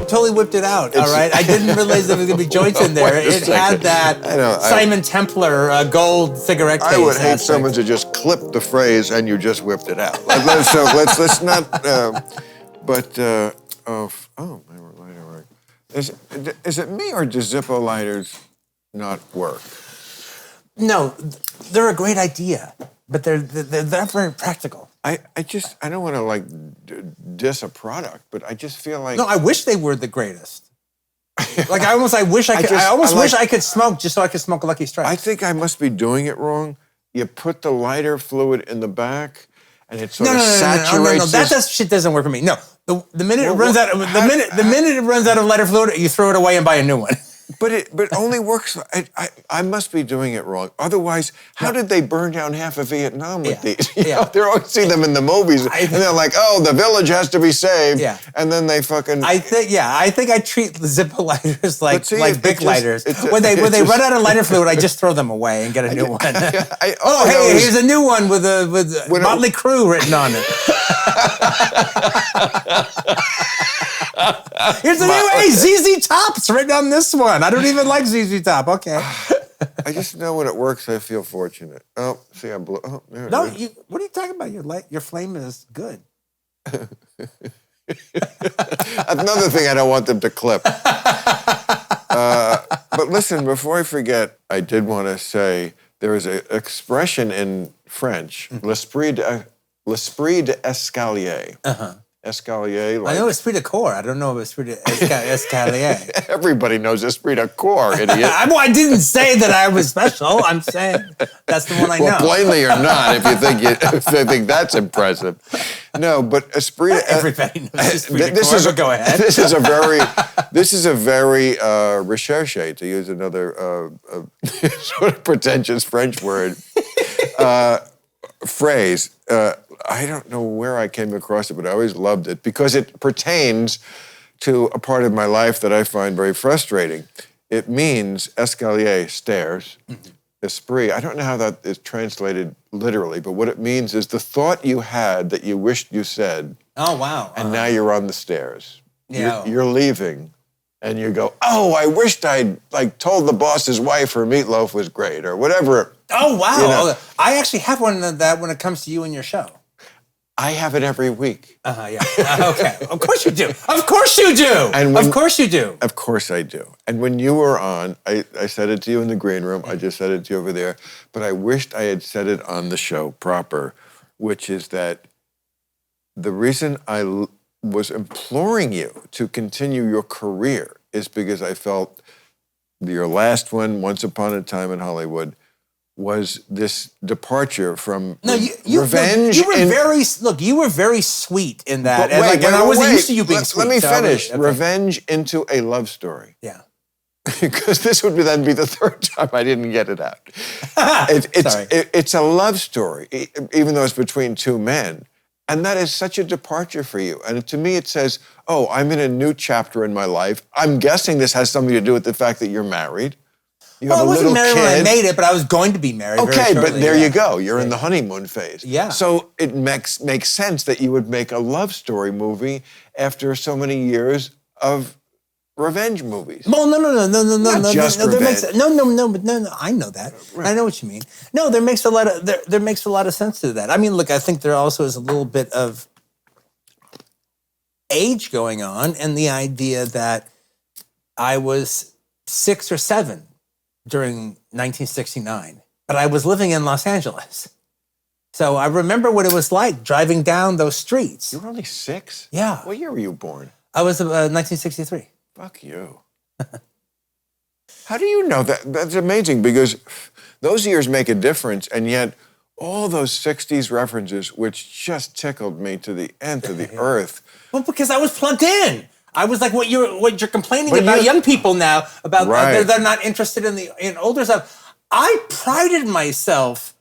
totally whipped it out. All right, I didn't realize there was going to be joints in there. It had that Simon Templar gold cigarette case. I would hate aspect. someone to just clip the phrase and you just whipped it out. Let's not. But my lighter work. Is it me or do Zippo lighters not work? No, they're a great idea, but they're not very practical. I don't want to like diss a product, but I just feel like no. I wish they were the greatest. Like I wish I could smoke just so I could smoke Lucky Strike. I think I must be doing it wrong. You put the lighter fluid in the back, and it sort of saturates. No. That shit doesn't work for me. No, the minute it runs out, the minute it runs out of lighter fluid, you throw it away and buy a new one. But it only works. I must be doing it wrong. Otherwise, how did they burn down half of Vietnam with these? You know, they always see them in the movies, and they're like, "Oh, the village has to be saved." Yeah. And then they fucking. I think I treat the Zippo lighters like big lighters. When they run out of lighter fluid, I just throw them away and get a new one. Here's a new one with Motley Crue written on it. Here's a new ZZ Top's written on this one. I don't even like ZZ Top. Okay. I just know when it works, I feel fortunate. Oh, see, I blew. Oh, there no, it is. What are you talking about? Your flame is good. Another thing I don't want them to clip. But listen, before I forget, I did want to say there is an expression in French, l'esprit d'escalier. Escalier. I know esprit de corps. I don't know esprit d'escalier. Everybody knows esprit de corps, idiot. I didn't say that I was special. I'm saying that's the one I know. Well, plainly you're not. If you think that's impressive. No, but esprit. Everybody knows esprit de corps. Go ahead. This is a very recherche, to use another sort of pretentious French word. Phrase. I don't know where I came across it, but I always loved it because it pertains to a part of my life that I find very frustrating. It means escalier, stairs, esprit. I don't know how that is translated literally, but what it means is the thought you had that you wished you said. Oh, wow. And now you're on the stairs. Yeah. You're leaving. And you go, oh, I wished I'd told the boss's wife her meatloaf was great or whatever. Oh, wow. You know. I actually have one of that when it comes to you and your show. I have it every week. Yeah. Okay. Of course you do. Of course you do. Of course you do. Of course I do. And when you were on, I said it to you in the green room. I just said it to you over there. But I wished I had said it on the show proper, which is that the reason I was imploring you to continue your career is because I felt your last one, Once Upon a Time in Hollywood, was this departure from revenge. You were very sweet in that. But wait, I wasn't used to you being sweet. Let me finish. Okay. Revenge into a love story. Yeah. Because this would then be the third time I didn't get it out. It's a love story, even though it's between two men. And that is such a departure for you. And to me, it says, oh, I'm in a new chapter in my life. I'm guessing this has something to do with the fact that you're married. I wasn't married when I made it, but I was going to be married. Okay, but there you go. You're in the honeymoon phase. Yeah. So it makes sense that you would make a love story movie after so many years of revenge movies. Well, no. Not just revenge. No. I know that. Right. I know what you mean. No, there makes a lot of sense to that. I mean, look, I think there also is a little bit of age going on, and the idea that I was 6 or 7 during 1969, but I was living in Los Angeles. So I remember what it was like driving down those streets. You were only 6? Yeah. What year were you born? I was 1963. Fuck you. How do you know that? That's amazing because those years make a difference, and yet all those 60s references, which just tickled me to the end of the earth. Well, because I was plugged in. I was like, what you're complaining about young people now about they're not interested in older stuff. I prided myself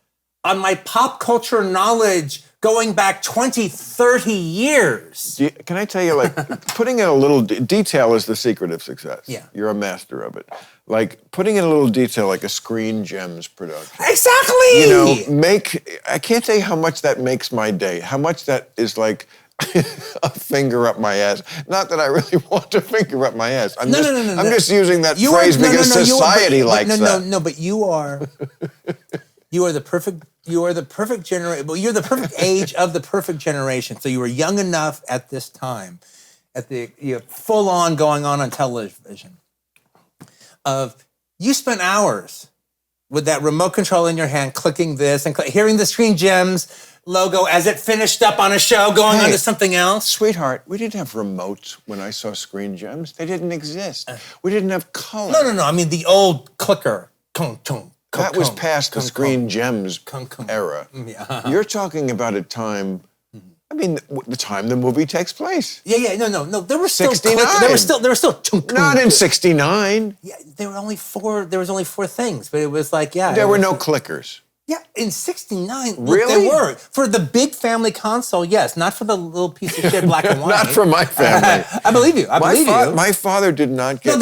on my pop culture knowledge going back 20, 30 years. Can I tell you, putting in a little detail is the secret of success. Yeah. You're a master of it. Putting in a little detail like a Screen Gems production. Exactly! I can't tell you how much that makes my day, how much that is a finger up my ass. Not that I really want to finger up my ass. I'm just using that You phrase are, because society likes that. No, but you are the perfect generation. Well, you're the perfect age of the perfect generation. So you were young enough at this time, full on going on television. You spent hours with that remote control in your hand, clicking this and hearing the Screen Gems logo as it finished up on a show, going on to something else. Sweetheart, we didn't have remotes when I saw Screen Gems. They didn't exist. We didn't have color. No. I mean the old clicker. That was past the Screen Gems era. Yeah. You're talking about a time. I mean, the time the movie takes place. Yeah. No. There were still 69. There were still. Not in 69. Yeah, there were only four. There was only four things, but it was like There were no clickers. Yeah, in 69, really? There were. For the big family console, yes. Not for the little piece of shit black and white. Not for my family. I believe you. I believe you. My father did not get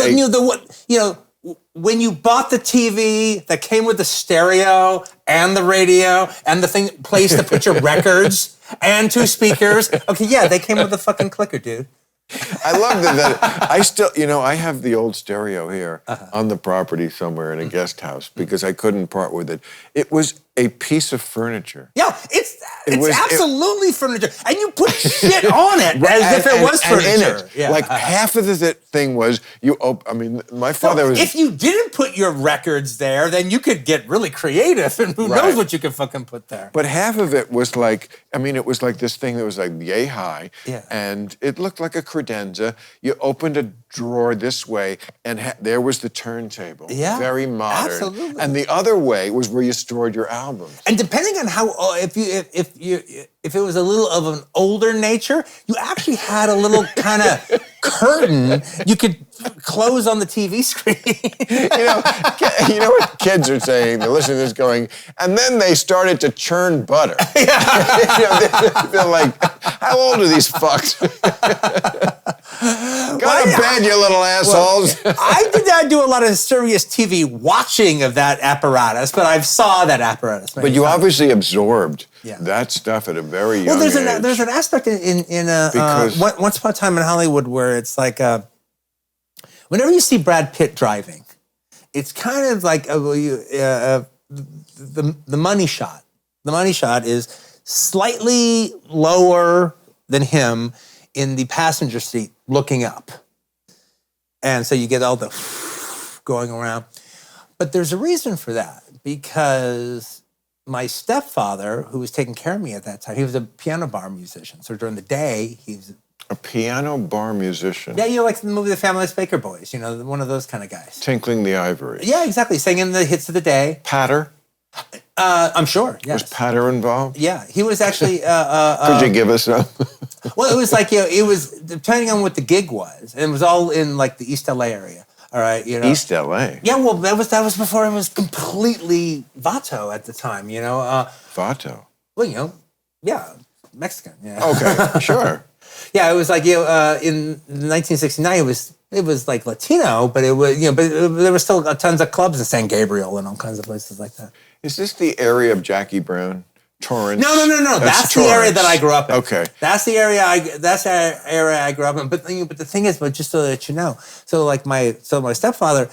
when you bought the TV that came with the stereo and the radio and the place to put your records and two speakers. Okay, yeah, they came with the fucking clicker, dude. I love that. I still, I have the old stereo here on the property somewhere in a guest house because I couldn't part with it. It was a piece of furniture. Yeah, it's absolutely furniture. And you put shit on it as if it was furniture. And in it. Yeah. Like half of the thing was, my father was... If you didn't put your records there, then you could get really creative and who knows what you could fucking put there. But half of it was like, it was like this thing that was like yay high. Yeah. And it looked like a credenza. You opened a drawer this way and there was the turntable. Yeah. Very modern. Absolutely. And the other way was where you stored your albums. And depending on how, if it was a little of an older nature, you actually had a little kind of curtain you could close on the TV screen. you know what kids are saying? They're listening to this going, and then they started to churn butter. They're like, how old are these fucks? Go to bed, you little assholes. Well, I did not do a lot of serious TV watching of that apparatus, but I saw that apparatus. But you obviously absorbed that stuff at a very young age. There's an aspect in Once Upon a Time in Hollywood where it's like, whenever you see Brad Pitt driving, it's kind of like the money shot. The money shot is slightly lower than him in the passenger seat looking up. And so you get all the going around. But there's a reason for that, because my stepfather, who was taking care of me at that time, he was a piano bar musician. So during the day, he was a piano bar musician. Yeah, like the movie The Family Baker Boys, one of those kind of guys. Tinkling the Ivory. Yeah, exactly. Singing the hits of the day. Patter? I'm sure, yes. Was Patter involved? Yeah, he was actually... Could you give us some? Well, it was like, it was, depending on what the gig was, and it was all in like the East LA area. All right, East LA? Yeah, well, that was before it was completely Vato at the time, Vato? Well, Mexican, Okay, sure. Yeah, it was like, in 1969, it was like Latino, but it was, but there were still tons of clubs in San Gabriel and all kinds of places like that. Is this the area of Jackie Brown? Torrance? No. That's the area that I grew up in. Okay. That's the area I grew up in. But the thing is, just so that you know, so my stepfather,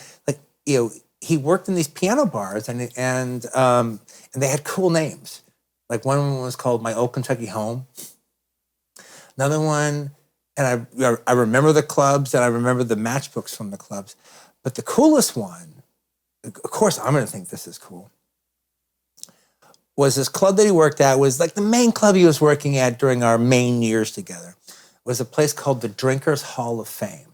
he worked in these piano bars and they had cool names. Like one was called My Old Kentucky Home. Another one, and I remember the clubs and I remember the matchbooks from the clubs. But the coolest one, of course, I'm going to think this is cool, was this club that he worked at, was like the main club he was working at during our main years together, was a place called the Drinkers Hall of Fame.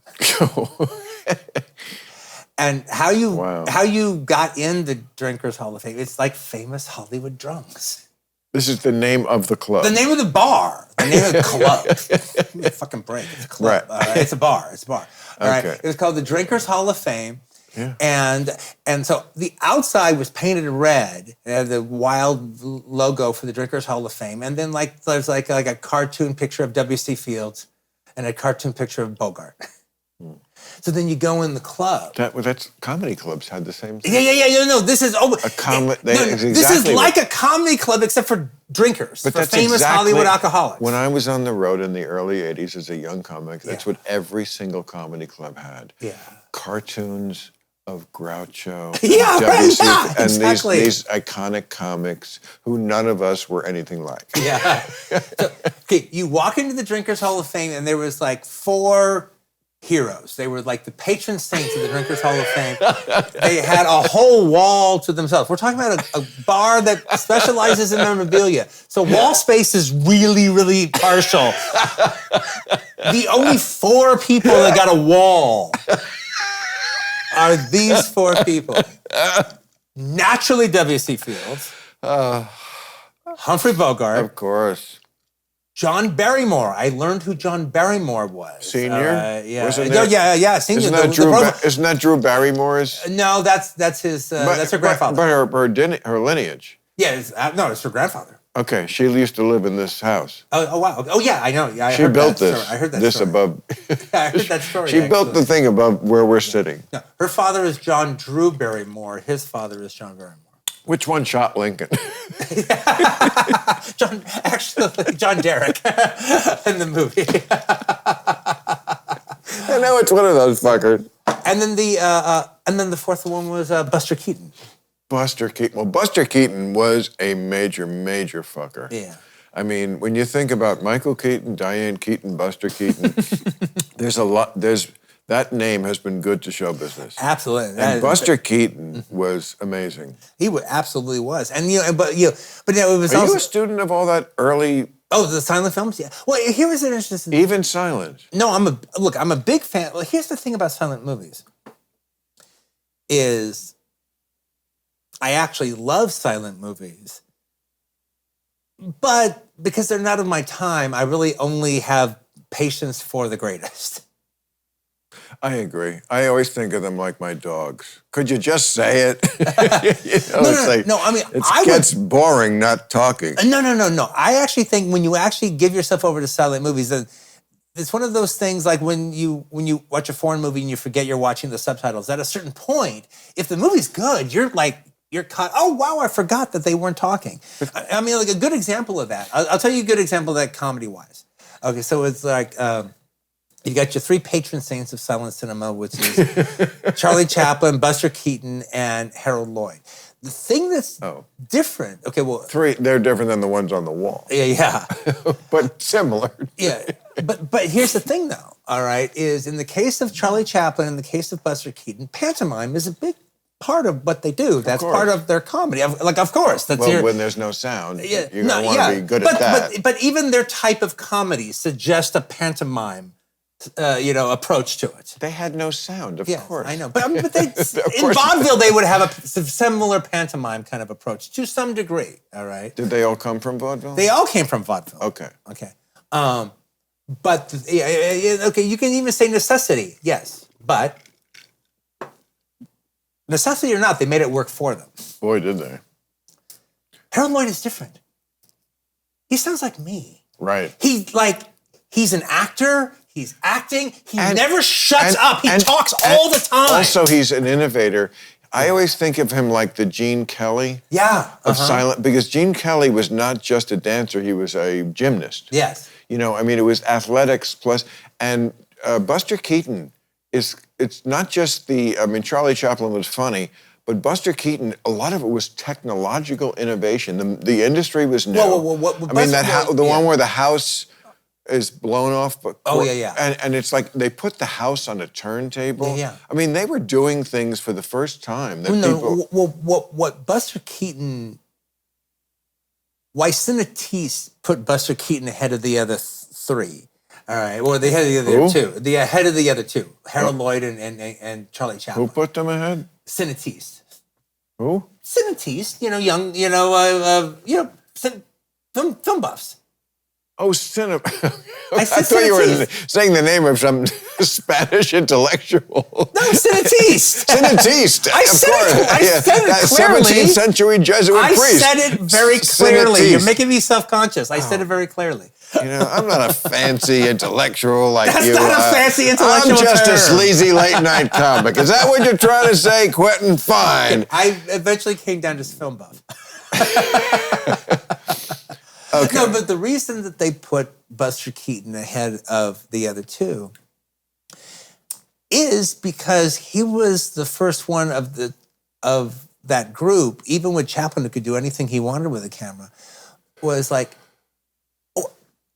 And how you got in the Drinkers Hall of Fame, it's like famous Hollywood drunks. This is the name of the club. The name of the bar. The name of the club. Give me a fucking break. It's a club. Right. It's a bar. All right. Okay. It was called the Drinkers Hall of Fame. Yeah. And so the outside was painted red. It had the wild logo for the Drinkers Hall of Fame. And then there's like a cartoon picture of W.C. Fields and a cartoon picture of Bogart. So then you go in the club. That's comedy clubs had the same thing. Yeah. No, this is this is like a comedy club except for drinkers, for famous Hollywood alcoholics. When I was on the road in the early 80s as a young comic, that's what every single comedy club had. Yeah. Cartoons of Groucho, and these iconic comics who none of us were anything like. Yeah. So, okay, you walk into the Drinkers Hall of Fame, and there was like 4 heroes. They were like the patron saints of the Drinkers Hall of Fame. They had a whole wall to themselves. We're talking about a bar that specializes in memorabilia. So wall space is really, really partial. The only 4 people that got a wall are these 4 people. Naturally, W.C. Fields. Humphrey Bogart. Of course. John Barrymore. I learned who John Barrymore was. Senior? Yeah. Senior. Isn't that Drew Barrymore's? No, that's his. That's her grandfather. But her lineage. Yeah, it's her grandfather. Okay, she used to live in this house. Oh wow. Oh yeah, I know. Yeah, she built this. Story. I heard that. This story. Above. Yeah, I heard that story. She built the thing above where we're sitting. No, her father is John Drew Barrymore. His father is John Barrymore. Which one shot Lincoln? John Derrick in the movie. I know it's one of those fuckers. And then the fourth one was Buster Keaton. Buster Keaton. Well, Buster Keaton was a major, major fucker. Yeah. I mean, when you think about Michael Keaton, Diane Keaton, Buster Keaton, there's a lot. That name has been good to show business. Absolutely. And Buster Keaton was amazing. He absolutely was. And it was. Are you a student of all that early? Oh, the silent films? Yeah. Well, here was an interesting. Even silent. No, I'm a big fan. Well, here's the thing about silent movies. Is I actually love silent movies, but because they're not of my time, I really only have patience for the greatest. I agree. I always think of them like my dogs. Could you just say it? No. I mean, it gets boring not talking. No. I actually think when you actually give yourself over to silent movies, then it's one of those things like when you watch a foreign movie and you forget you're watching the subtitles. At a certain point, if the movie's good, you're caught. Oh wow, I forgot that they weren't talking. I mean, like a good example of that. I'll tell you a good example of that comedy-wise. Okay, so it's like. You got your 3 patron saints of silent cinema, which is Charlie Chaplin, Buster Keaton, and Harold Lloyd. The thing that's different, okay, well... 3, they're different than the ones on the wall. Yeah. But similar. Yeah, but here's the thing, though, all right, is in the case of Charlie Chaplin, in the case of Buster Keaton, pantomime is a big part of what they do. That's part of their comedy. Of course. That's when there's no sound, you're going to want to be good at that. But even their type of comedy suggests a pantomime approach to it. They had no sound, of course. I know. But they, in vaudeville, they would have a similar pantomime kind of approach to some degree, all right? Did they all come from vaudeville? They all came from vaudeville. Okay. But, you can even say necessity, yes. But necessity or not, they made it work for them. Boy, did they. Harold Lloyd is different. He sounds like me. Right. He's an actor. He's acting. He never shuts up. He talks all the time. Also, he's an innovator. I always think of him like the Gene Kelly of silent, because Gene Kelly was not just a dancer, he was a gymnast. Yes. It was athletics plus, and Buster Keaton it's not just Charlie Chaplin was funny, but Buster Keaton, a lot of it was technological innovation. The industry was new. The one where the house is blown off. But And it's like they put the house on a turntable. Yeah. I mean, they were doing things for the first time. What Buster Keaton... Why Cinetise put Buster Keaton ahead of the other 3. All right. Well, they had the other 2. The ahead of the other 2. Harold Lloyd and Charlie Chaplin. Who put them ahead? Cinetise. Who? Cinetise. Young, film buffs. Oh, cinema. I thought you were saying the name of some Spanish intellectual. No, Cinetiste. Cinetiste. I said it clearly. 17th century Jesuit priest. I said it very clearly. Cinetiste. You're making me self-conscious. I said it very clearly. I'm not a fancy intellectual like That's you. That's not a fancy intellectual I'm just term. a sleazy late-night comic. Is that what you're trying to say, Quentin? Fine. I eventually came down to film buff. Okay. No, but the reason that they put Buster Keaton ahead of the other two is because he was the first one of that group, even with Chaplin, who could do anything he wanted with a camera, was like, oh,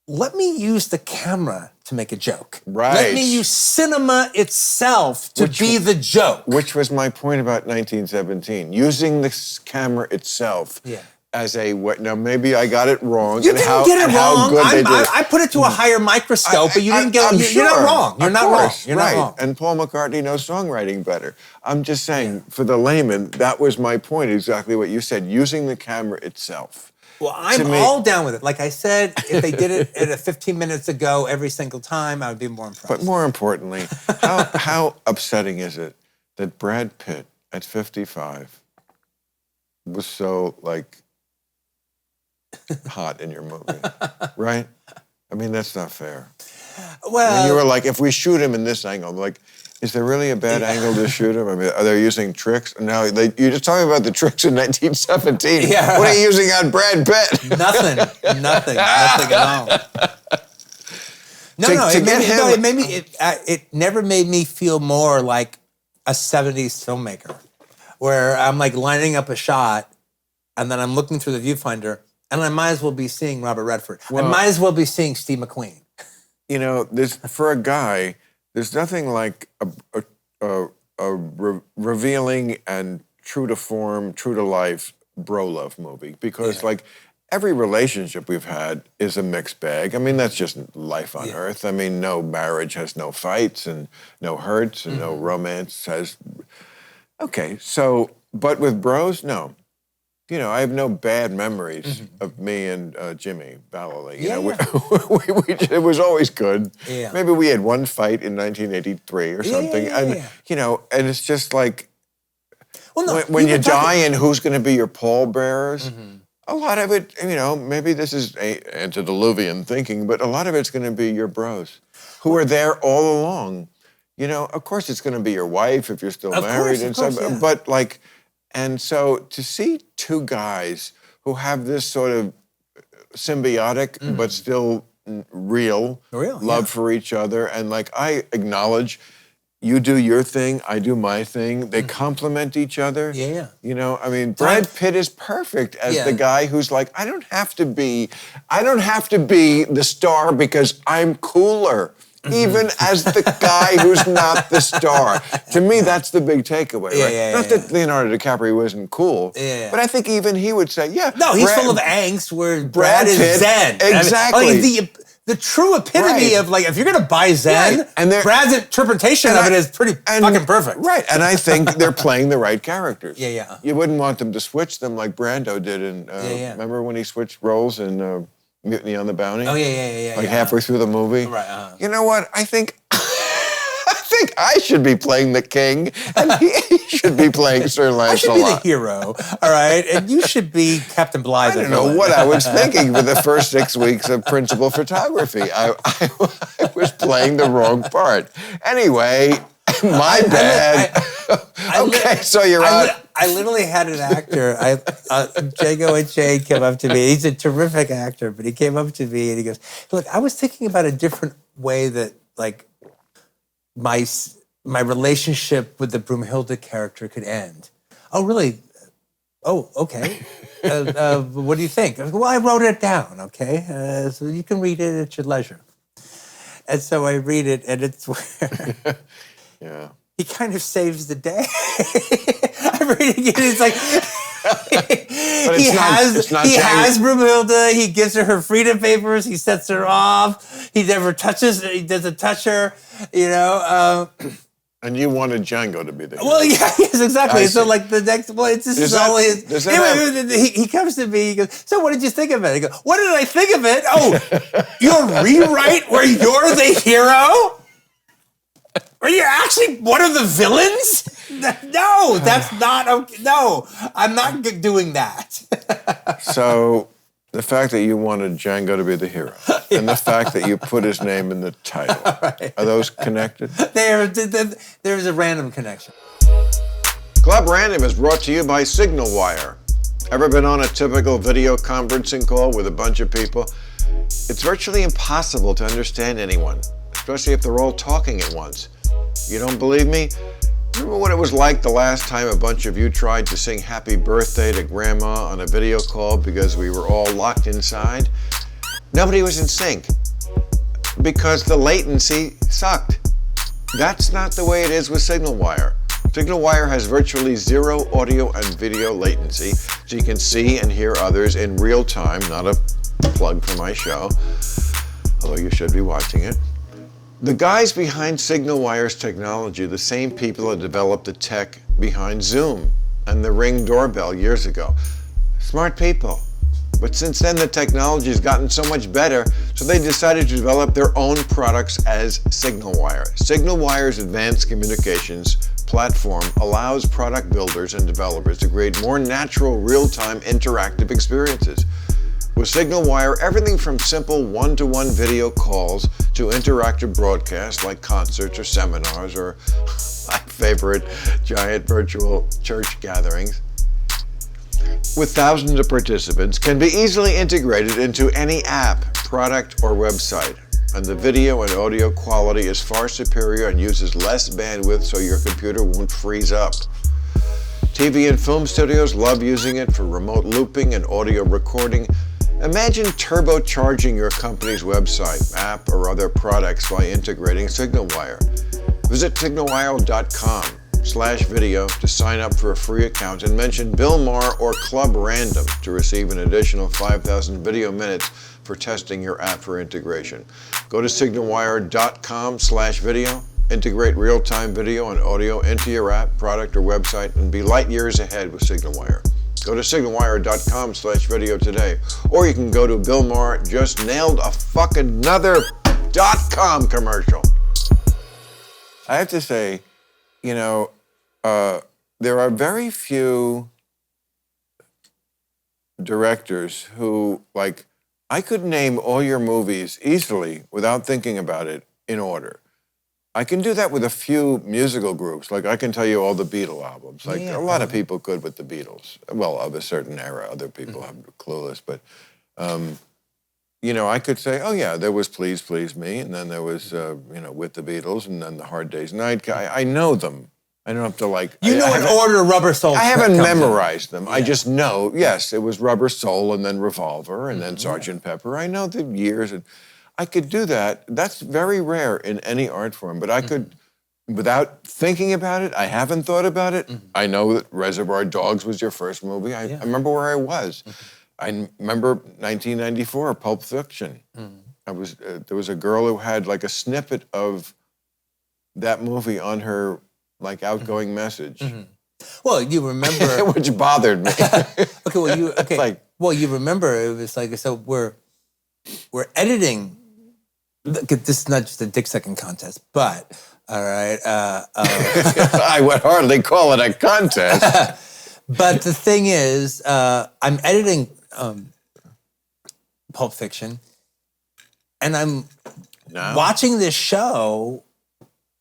let me use the camera to make a joke. Right. Let me use cinema itself to be the joke. Which was my point about 1917, using the camera itself. Yeah. As a what? Now maybe I got it wrong. You didn't get it wrong. I I put it to a higher microscope, but you didn't get it. You're not wrong. You're not wrong. You're not wrong. And Paul McCartney knows songwriting better. I'm just saying, for the layman, that was my point. Exactly what you said. Using the camera itself. Well, I'm all down with it. Like I said, if they did it at 15 minutes ago every single time, I would be more impressed. But more importantly, how upsetting is it that Brad Pitt at 55 was so hot in your movie, right? I mean, that's not fair. Well, I mean, you were like, if we shoot him in this angle, I'm like, is there really a bad angle to shoot him? I mean, are they using tricks? No, you're just talking about the tricks in 1917. Yeah. What are you using on Brad Pitt? Nothing at all. It never made me feel more like a 70s filmmaker, where I'm like lining up a shot, and then I'm looking through the viewfinder, and I might as well be seeing Robert Redford. I might as well be seeing Steve McQueen. For a guy, there's nothing like a revealing and true to form, true to life bro love movie, because every relationship we've had is a mixed bag. I mean, that's just life on Earth. I mean, no marriage has no fights and no hurts and no romance has. Okay, so but with bros, no. I have no bad memories of me and Jimmy Ballily. It was always good. Yeah. Maybe we had one fight in 1983 or something. And it's just like, when you die and who's going to be your pallbearers, a lot of it, maybe this is antediluvian thinking, but a lot of it's going to be your bros who are there all along. Of course it's going to be your wife if you're still married and stuff, but and so to see two guys who have this sort of symbiotic but still real love for each other, and I acknowledge you do your thing, I do my thing. They complement each other. Yeah. I mean, Brad Pitt is perfect as the guy who's like, I don't have to be the star because I'm cooler. Even as the guy who's not the star. To me, that's the big takeaway, right? Not that Leonardo DiCaprio wasn't cool, but I think even he would say, no, he's full of angst, where Brad is Pitt, zen. Exactly. The true epitome of if you're going to buy zen, and Brad's interpretation of it is pretty fucking perfect. Right, and I think they're playing the right characters. Yeah. You wouldn't want them to switch them like Brando did in, remember when he switched roles in Mutiny on the Bounty? Oh, yeah. Halfway through the movie. Right. You know what? I think I should be playing the king, and he should be playing Sir Lancelot. I should be the hero, all right? And you should be Captain Blythe. I don't know what I was thinking for the first 6 weeks of principal photography. I was playing the wrong part. Anyway, my bad. So you're out. I literally had an actor, Jago and Shane came up to me. He's a terrific actor, but he came up to me and he goes, look, I was thinking about a different way that my relationship with the Broomhilda character could end. Oh, really? Oh, okay. What do you think? I was like, well, I wrote it down, okay? So you can read it at your leisure. And so I read it, and it's where he kind of saves the day. I'm reading it, it's like... he has Broomhilda, he gives her freedom papers, he sets her off, he never touches her, he doesn't touch her, And you wanted Django to be the hero. Well, yeah, yes, exactly. So like the next, well, it's just all his. He comes to me, he goes, so what did you think of it? I go, what did I think of it? Oh, your rewrite where you're the hero? Are you actually one of the villains? No, that's not okay. No, I'm not doing that. So the fact that you wanted Django to be the hero and the fact that you put his name in the title, are those connected? There's a random connection. Club Random is brought to you by Signal Wire. Ever been on a typical video conferencing call with a bunch of people? It's virtually impossible to understand anyone, especially if they're all talking at once. You don't believe me? Remember what it was like the last time a bunch of you tried to sing happy birthday to grandma on a video call because we were all locked inside? Nobody was in sync because the latency sucked. That's not the way it is with Signal Wire. Signal Wire has virtually zero audio and video latency, so you can see and hear others in real time, not a plug for my show, although you should be watching it. The guys behind Signal Wire's technology are the same people that developed the tech behind Zoom and the Ring doorbell years ago. Smart people. But since then, the technology has gotten so much better, so they decided to develop their own products as Signal Wire. Signal Wire's advanced communications platform allows product builders and developers to create more natural, real-time interactive experiences. With Signal Wire, everything from simple one-to-one video calls to interactive broadcasts like concerts or seminars or my favorite, giant virtual church gatherings, with thousands of participants, can be easily integrated into any app, product, or website. And the video and audio quality is far superior and uses less bandwidth so your computer won't freeze up. TV and film studios love using it for remote looping and audio recording. Imagine turbocharging your company's website, app, or other products by integrating Signal Wire. Visit signalwire.com/video to sign up for a free account and mention Bill Maher or Club Random to receive an additional 5,000 video minutes for testing your app for integration. Go to signalwire.com/video, integrate real-time video and audio into your app, product, or website, and be light years ahead with Signal Wire. Go to signalwire.com/video today, or you can go to Bill Maher just nailed a fucking another .com commercial. I have to say, you know, there are very few directors who, like, I could name all your movies easily without thinking about it in order. I can do that with a few musical groups. Like, I can tell you all the Beatle albums. Like, a lot of people could with the Beatles. Well, of a certain era. Other people have clueless. But, you know, I could say, oh, yeah, there was Please, Please Me. And then there was, you know, With the Beatles. And then the Hard Day's Night. I know them. I don't have to, like... You know in order Rubber Soul. I haven't memorized them. Yeah. I just know, yes, it was Rubber Soul and then Revolver and then Sgt. Pepper. I know the years and... I could do that. That's very rare in any art form, but I could, without thinking about it, I haven't thought about it. I know that Reservoir Dogs was your first movie. I remember where I was. I remember 1994, Pulp Fiction. There was a girl who had like a snippet of that movie on her like outgoing message. Well, you remember... Which bothered me. Well, you remember it was like, so we're editing... This is not just a dick-sucking contest, but, all right. I would hardly call it a contest. But the thing is, I'm editing Pulp Fiction, and I'm watching this show,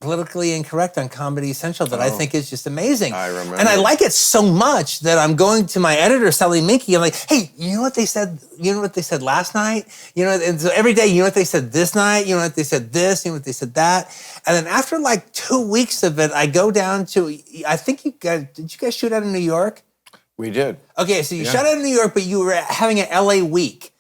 Politically Incorrect on Comedy Central, that I think is just amazing. I remember. And I like it so much that I'm going to my editor, Sally Minky. I'm like, hey, you know what they said? You know what they said last night? You know, and so every day, you know what they said this night? You know what they said this? You know what they said that? And then after like 2 weeks of it, I go down to, I think did you guys shoot out in New York? We did. Okay, so you shot out in New York, but you were having an LA week.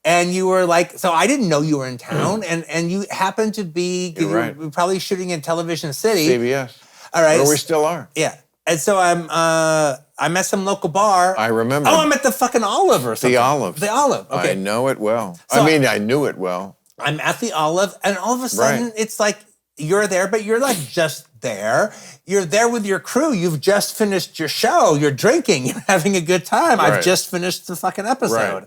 And you were like, so I didn't know you were in town, and you happened to be, you were probably shooting in Television City. CBS. All right. Where we still are. Yeah. And so I'm at some local bar. I remember. Oh, I'm at the fucking Olive or something. The Olive. The Olive, okay. I know it well. So I knew it well. I'm at the Olive, and all of a sudden, it's like, you're there, but you're like just there. You're there with your crew. You've just finished your show. You're drinking. You're having a good time. Right. I've just finished the fucking episode. Right.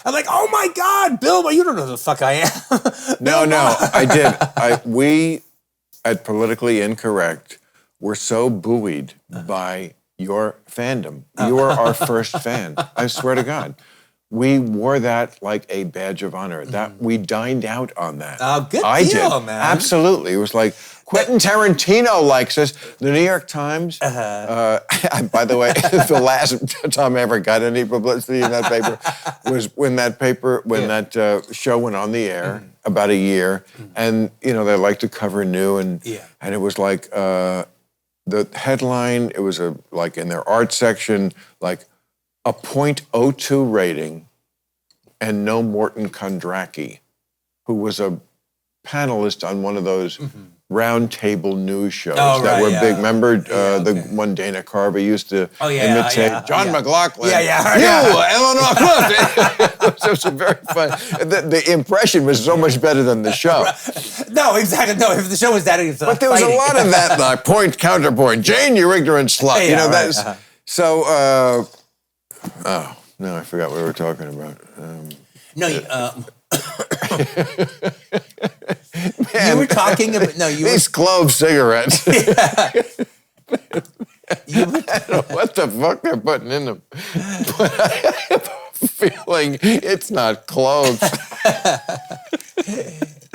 I'm like, oh my God, Bill, well, you don't know who the fuck I am. No, I did. We, at Politically Incorrect, were so buoyed by your fandom. You were our first fan. I swear to God. We wore that like a badge of honor. That we dined out on that. Oh, good deal, man. Absolutely. It was like Quentin Tarantino likes us. The New York Times. By the way, the last time I ever got any publicity in that paper was when that show went on the air about a year, and they like to cover new and it was like the headline. It was like in their art section, like a .02 rating, and no Morton Kondracki, who was a panelist on one of those round table news shows that were big. Remember the one Dana Carvey used to imitate? John McLaughlin. Eleanor Clift. It was very fun. The impression was so much better than the show. No, exactly. No, if the show was that, but there was a lot of that, like point, counterpoint. Jane, you ignorant slut. So... Oh, no, I forgot what we were talking about. You were talking about... These clove cigarettes. I don't know what the fuck they're putting in them. But I have a feeling it's not cloves.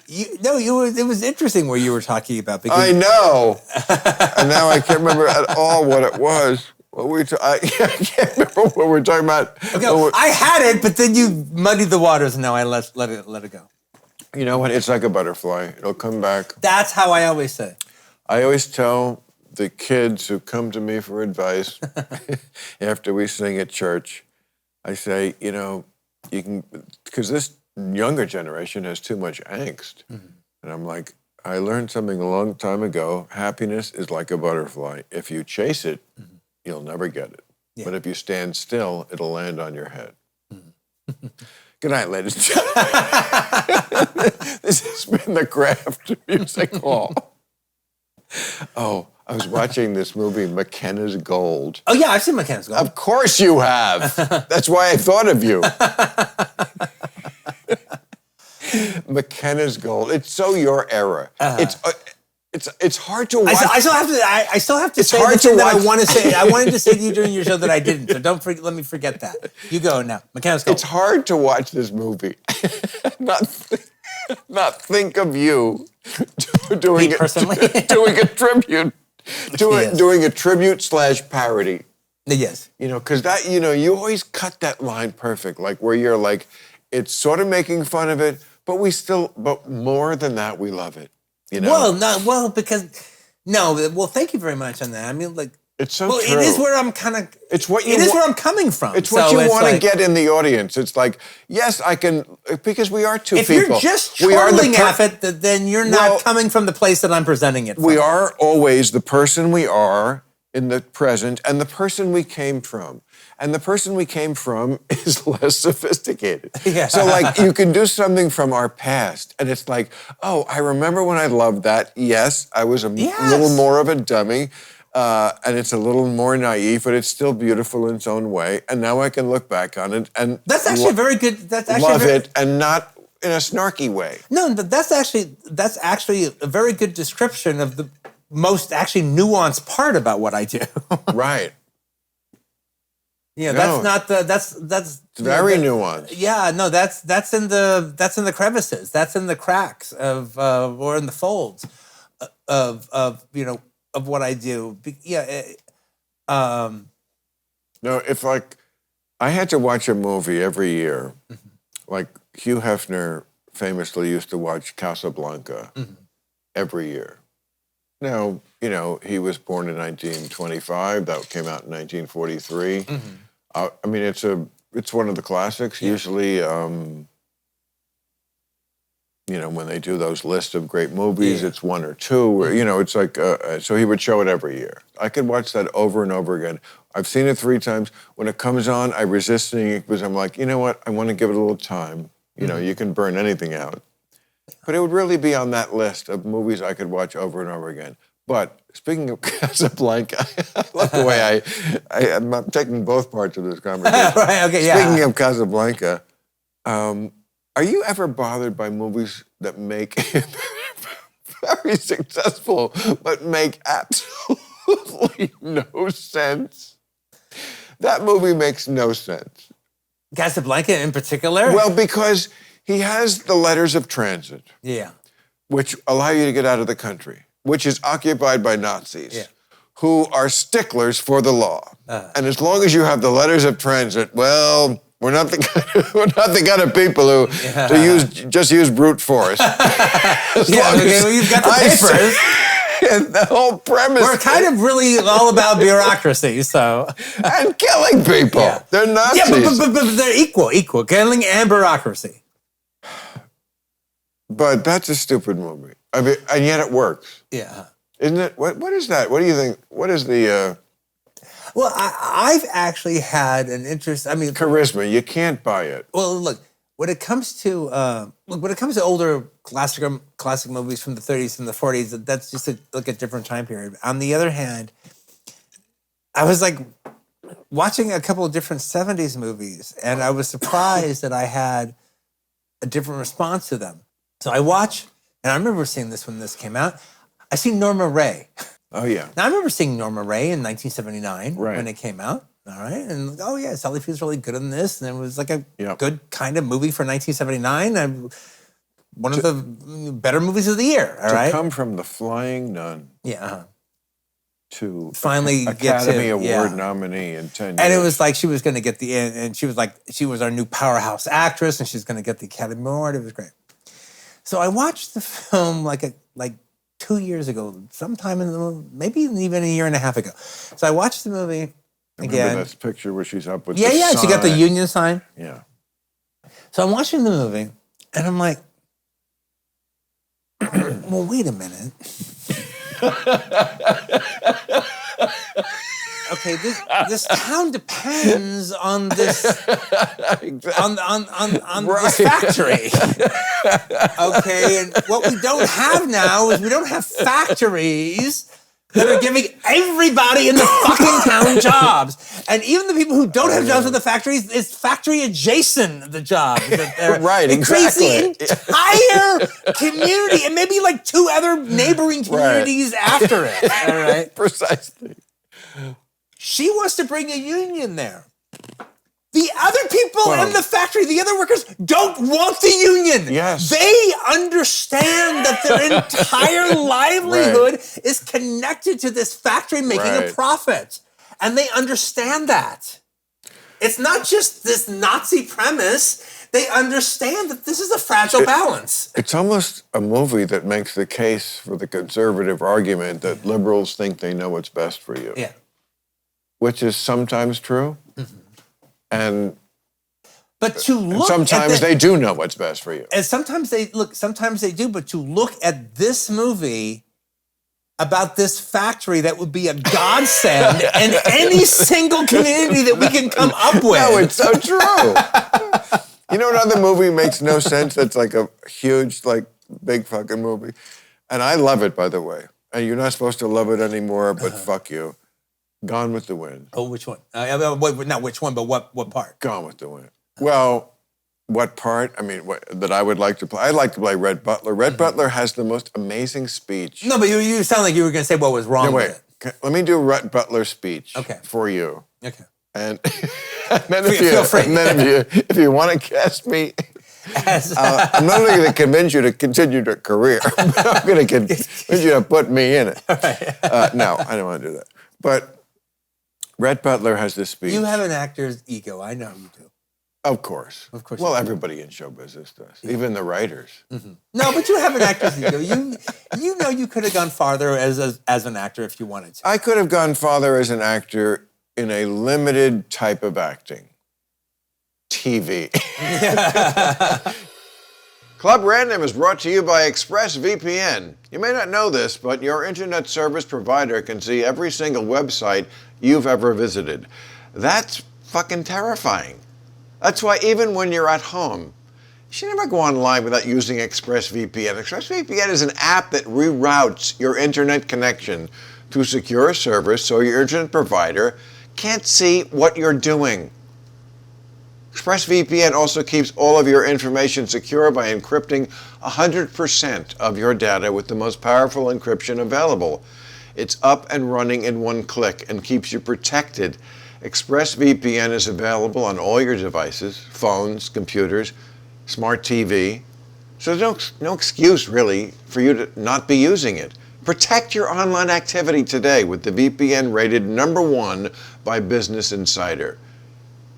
It was interesting what you were talking about. Because I know. And now I can't remember at all what it was. I can't remember what we're talking about. Okay, I had it, but then you muddied the waters, and now I let it go. You know what? It's like a butterfly. It'll come back. That's how I always say. I always tell the kids who come to me for advice after we sing at church, I say, you can, because this younger generation has too much angst. And I'm like, I learned something a long time ago. Happiness is like a butterfly. If you chase it, you'll never get it. Yeah. But if you stand still, it'll land on your head. Good night, ladies and gentlemen. This has been the Craft Music Hall. Oh, I was watching this movie, McKenna's Gold. Oh, yeah, I've seen McKenna's Gold. Of course you have. That's why I thought of you. McKenna's Gold. It's so your era. It's hard to watch. I still have to say the thing that I want to say. I wanted to say to you during your show that I didn't. So let me forget that. You go now. McKenna's Gold. It's hard to watch this movie. not think of you doing doing a tribute. Doing a tribute / parody. Yes. Because that, you always cut that line perfect. Like where you're like, it's sort of making fun of it, but more than that, we love it. Well, thank you very much on that. I mean, like, it's so true. It is where I'm kind of. It is where I'm coming from. It's what you want to get in the audience. It's like, yes, I can, because we are two people. If you're just trolling at it, then you're not coming from the place that I'm presenting it from. We are always the person we are in the present and the person we came from. And the person we came from is less sophisticated. Yeah. So, like, you can do something from our past, and it's like, oh, I remember when I loved that. Yes, I was a little more of a dummy, and it's a little more naive, but it's still beautiful in its own way. And now I can look back on it and that's actually very good. That's actually love it, and not in a snarky way. No, that's actually a very good description of the most actually nuanced part about what I do. Right. Yeah, that's very nuanced. Yeah, no, that's in the crevices, that's in the cracks of or in the folds of what I do. Yeah. No, if like I had to watch a movie every year, like Hugh Hefner famously used to watch Casablanca every year. Now, he was born in 1925. That came out in 1943. I mean, it's one of the classics. Yeah. Usually, when they do those lists of great movies, it's one or two. It's like so he would show it every year. I could watch that over and over again. I've seen it 3 times. When it comes on, I resist seeing it because I'm like, you know what? I want to give it a little time. You can burn anything out. But it would really be on that list of movies I could watch over and over again. But speaking of Casablanca, I love the way I'm taking both parts of this conversation. Right, okay, yeah. Speaking of Casablanca, are you ever bothered by movies that make very successful but make absolutely no sense? That movie makes no sense. Casablanca in particular? Well, because he has the letters of transit. Yeah. Which allow you to get out of the country, which is occupied by Nazis, who are sticklers for the law. And as long as you have the letters of transit, well, we're not the kind of people who just use brute force. You've got the papers. And the whole premise. We're kind of really all about bureaucracy, so. And killing people. Yeah. They're Nazis. Yeah, but they're equal. Killing and bureaucracy. But that's a stupid movie. I mean, and yet it works. Yeah. Isn't it? What is that? What do you think? What is the... Well, I've actually had an interest... I mean... Charisma. You can't buy it. Well, look, when it comes to older classic movies from the 30s and the 40s, that's just a different time period. On the other hand, I was like watching a couple of different 70s movies, and I was surprised that I had a different response to them. So I watch, and I remember seeing this when this came out. I see Norma Ray. Oh, yeah. Now, I remember seeing Norma Ray in 1979 when it came out. All right. And, oh, yeah, Sally Field's really good in this. And it was like a good kind of movie for 1979. One of the better movies of the year. All right. To come from The Flying Nun. Yeah. To finally Academy Award nominee in 10 years. And it was like she was going to get and she was like, she was our new powerhouse actress and she's going to get the Academy Award. It was great. So I watched the film like 2 years ago, sometime maybe even a year and a half ago. So I watched the movie again. Remember that picture where she's up with the sign? She got the union sign. Yeah. So I'm watching the movie and I'm like, well, wait a minute. Okay, this town depends on this on this factory. Okay, and what we don't have now is we don't have factories that are giving everybody in the fucking town jobs. And even the people who don't have jobs in the factories, it's factory adjacent the jobs. Right, it creates the entire community and maybe like 2 other neighboring communities after it. All right? Precisely. She wants to bring a union there. The other people in the factory, the other workers, don't want the union. Yes. They understand that their entire livelihood is connected to this factory making a profit. And they understand that. It's not just this Nazi premise. They understand that this is a fragile balance. It's almost a movie that makes the case for the conservative argument that liberals think they know what's best for you. Yeah. Which is sometimes true. Mm-hmm. But to look sometimes they do know what's best for you. And sometimes they do, but to look at this movie about this factory that would be a godsend in any single community that we can come up with. No, it's so true. You know another movie makes no sense that's like a huge, like, big fucking movie? And I love it, by the way. And you're not supposed to love it anymore, but fuck you. Gone with the Wind. Oh, which one? Not which one, but what part? Gone with the Wind. Well, what part? I mean, that I would like to play. I'd like to play Red Butler. Red Butler has the most amazing speech. No, but you sound like you were going to say what was wrong with it. Let me do Red Butler's speech for you. Okay. And then if you want to cast me, I'm not only going to convince you to continue your career, but I'm going to convince you to put me in it. No, I don't want to do that. But Red Butler has this speech. You have an actor's ego. I know you do. Of course. Of course. Well, everybody in show business does, even the writers. Mm-hmm. No, but you have an actor's ego. You know you could have gone farther as an actor if you wanted to. I could have gone farther as an actor in a limited type of acting. TV. Club Random is brought to you by Expressvpn. You may not know this, but your internet service provider can see every single website you've ever visited. That's fucking terrifying. That's why even when you're at home, You should never go online without using Expressvpn. Expressvpn is an app that reroutes your internet connection to secure servers so your internet provider can't see what you're doing. Expressvpn also keeps all of your information secure by encrypting 100% of your data with the most powerful encryption available. It's up and running in one click and keeps you protected. ExpressVPN is available on all your devices, phones, computers, smart TV. So there's no excuse, really, for you to not be using it. Protect your online activity today with the VPN rated #1 by Business Insider.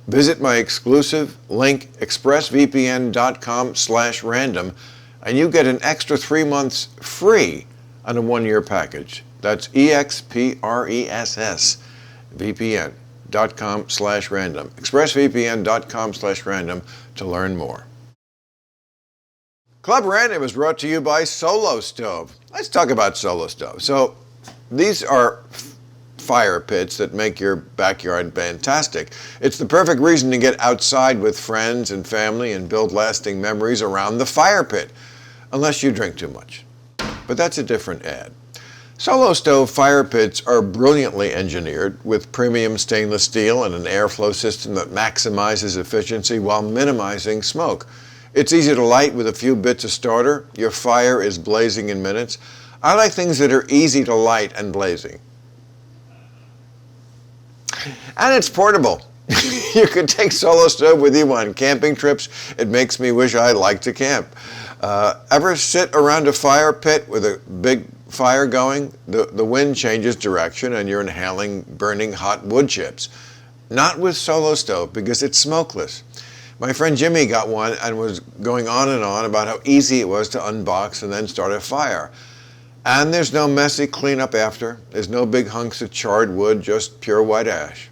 Visit my exclusive link, expressvpn.com/random, and you get an extra 3 months free on a 1-year package. That's expressvpn.com/random. expressvpn.com/random to learn more. Club Random is brought to you by Solo Stove. Let's talk about Solo Stove. So these are fire pits that make your backyard fantastic. It's the perfect reason to get outside with friends and family and build lasting memories around the fire pit, unless you drink too much. But that's a different ad. Solo Stove fire pits are brilliantly engineered with premium stainless steel and an airflow system that maximizes efficiency while minimizing smoke. It's easy to light with a few bits of starter. Your fire is blazing in minutes. I like things that are easy to light and blazing. And it's portable. You can take Solo Stove with you on camping trips. It makes me wish I liked to camp. Ever sit around a fire pit with a big fire going? The wind changes direction and you're inhaling burning hot wood chips. Not with Solo Stove because it's smokeless. My friend Jimmy got one and was going on and on about how easy it was to unbox and then start a fire. And there's no messy cleanup after. There's no big hunks of charred wood, just pure white ash.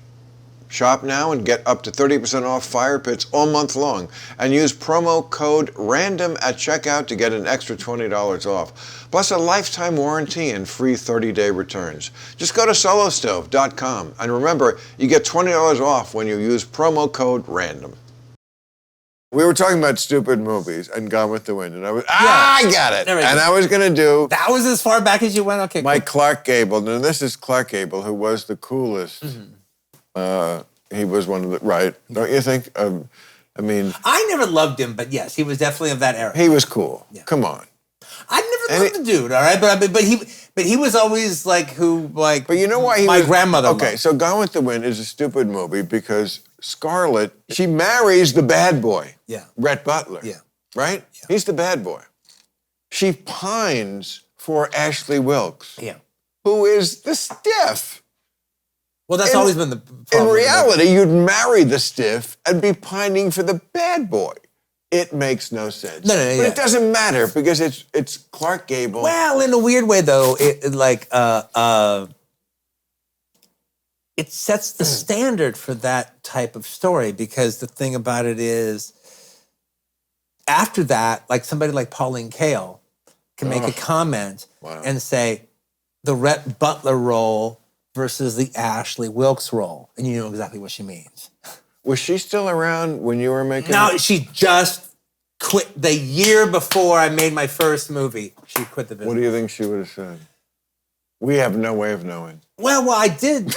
Shop now and get up to 30% off fire pits all month long. And use promo code RANDOM at checkout to get an extra $20 off. Plus a lifetime warranty and free 30-day returns. Just go to solostove.com. And remember, you get $20 off when you use promo code RANDOM. We were talking about stupid movies and Gone with the Wind, and I got it. And I was going to do... That was as far back as you went? Okay, cool. Clark Gable, and this is Clark Gable, who was the coolest. Mm-hmm. He was one of the... Right, don't you think? I mean... I never loved him, but yes, he was definitely of that era. He was cool. Yeah. Come on. I never loved the dude, all right? But he was always like But you know why he my grandmother Okay, loved. So Gone with the Wind is a stupid movie because Scarlett, she marries the bad boy. Yeah. Rhett Butler. Yeah. Right? Yeah. He's the bad boy. She pines for Ashley Wilkes. Yeah. Who is the stiff. Well, that's always been the problem. In reality, you'd marry the stiff and be pining for the bad boy. It makes no sense. But it doesn't matter because it's Clark Gable. Well, in a weird way, though, it sets the standard for that type of story because the thing about it is, after that, like somebody like Pauline Kael can make a comment and say the Rhett Butler role versus the Ashley Wilkes role, and you know exactly what she means. Was she still around when you were making No, she just quit the year before I made my first movie. She quit the business. What do you think she would have said? We have no way of knowing. Well, I did,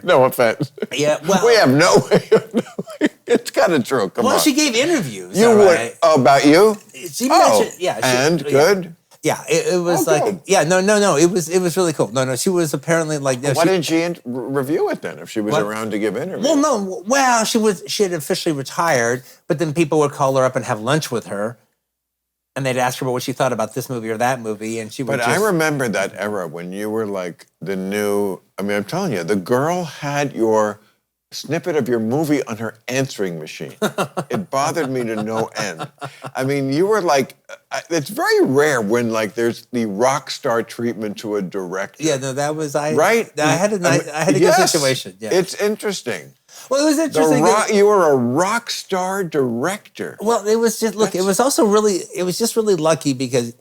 no offense. Yeah, well... We have no way of knowing. It's kind of true, come on. Well, she gave interviews, You would... Right? Oh, about you? She mentioned... Yeah. Good? Yeah, it was good. Yeah, no, it was really cool. No, she was apparently like... Why didn't she review it then if she was around to give interviews? Well, she had officially retired, but then people would call her up and have lunch with her. And they'd ask her what she thought about this movie or that movie, and she would I remember that era when you were like the new... I mean, I'm telling you, the girl had your snippet of your movie on her answering machine. It bothered me to no end. I mean, you were like... It's very rare when like there's the rock star treatment to a director. Yeah, no, that was... Right? I had a good situation. Yeah. It's interesting. Well, it was interesting. You were a rock star director. Well, it was just it was also really lucky because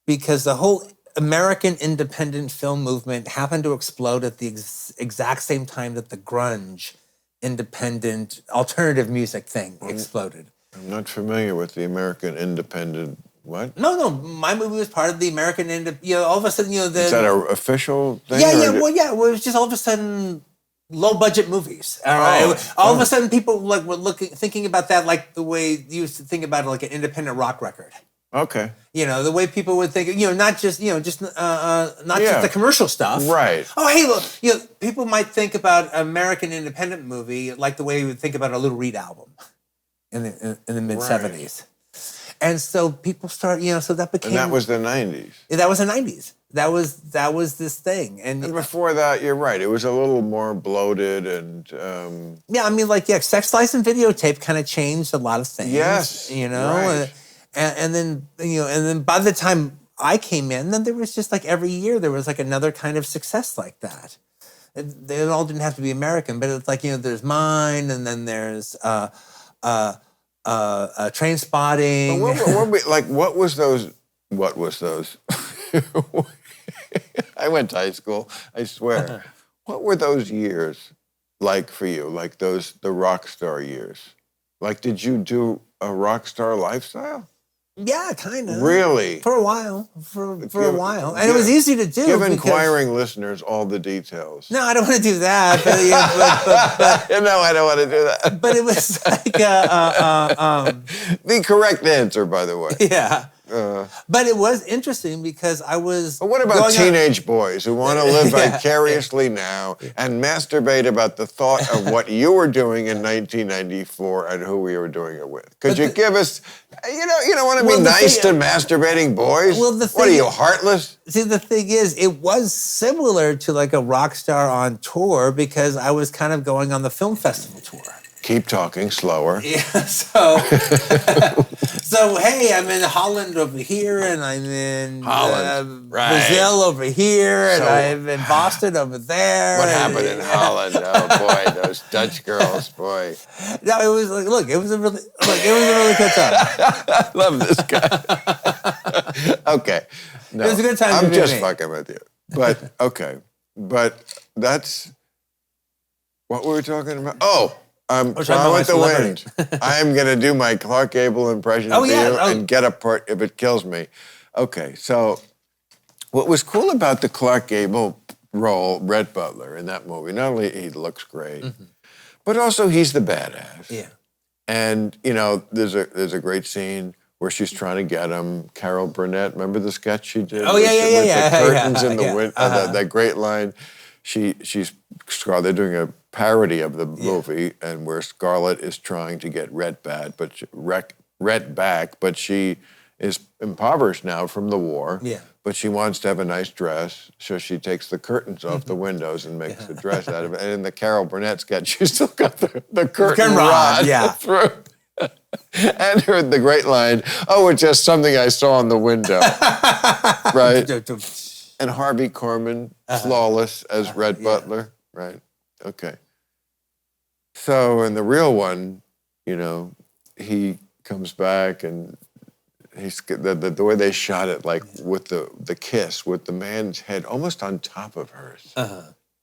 the whole American independent film movement happened to explode at the exact same time that the grunge independent alternative music thing exploded. I'm not familiar with the American Independent. What? No. My movie was part of the American all of a sudden, Is that an official thing? Yeah. Well, it was just all of a sudden low budget movies. All right. All of a sudden, people were thinking about that like the way you used to think about it, like an independent rock record. Okay. The way people would think, not just just the commercial stuff. Right. Oh, hey, look, people might think about American independent movie like the way you would think about a Little Reed album in the mid 70s. And so people start, so that became. And that was the 90s. That was the 90s. That was this thing. And before that, you're right. It was a little more bloated and. Sex Lies and Videotape kind of changed a lot of things. Yes. Right. And then by the time I came in, then there was just like every year there was like another kind of success like that. They all didn't have to be American, but it's like, there's Mine, and then there's Train Spotting. What was those? I went to high school, I swear. What were those years like for you? Like the rock star years? Like, did you do a rock star lifestyle? Yeah, kind of. Really? For a while. For a while. And it was easy to do. Give inquiring listeners all the details. No, I don't want to do that. But, no, I don't want to do that. But it was like... the correct answer, by the way. Yeah. But it was interesting because I was... But what about teenage boys who want to live vicariously now and masturbate about the thought of what you were doing in 1994 and who we were doing it with? Could you give us... You don't want to be nice to masturbating boys? Well, what are you, heartless? See, the thing is, it was similar to like a rock star on tour because I was kind of going on the film festival tour. Keep talking slower. Yeah, so hey, I'm in Holland over here, and I'm in Brazil over here, and I'm in Boston over there. What happened in Holland? Oh boy, those Dutch girls, boy. No, it was like, it was a really good time. I love this guy. Okay, no, it was a good time. I'm just fucking with you, but okay, but that's what we were talking about. Oh. Gone with the Wind. I'm going to do my Clark Gable impression of you and get a part if it kills me. Okay, so what was cool about the Clark Gable role, Rhett Butler, in that movie, not only he looks great, but also he's the badass. Yeah. And, there's a great scene where she's trying to get him. Carol Burnett, remember the sketch she did? Oh, yeah. With the curtains in the wind, that great line. They're doing a parody of the movie, and where Scarlett is trying to get Rhett back, but she is impoverished now from the war. Yeah. But she wants to have a nice dress, so she takes the curtains off the windows and makes a dress out of it. And in the Carol Burnett sketch, she's still got the curtain rod through. And heard the great line, it's just something I saw in the window. Right? And Harvey Korman, flawless as Rhett Butler, right? Okay. So in the real one, he comes back and he's the way they shot it, like with the kiss, with the man's head almost on top of hers.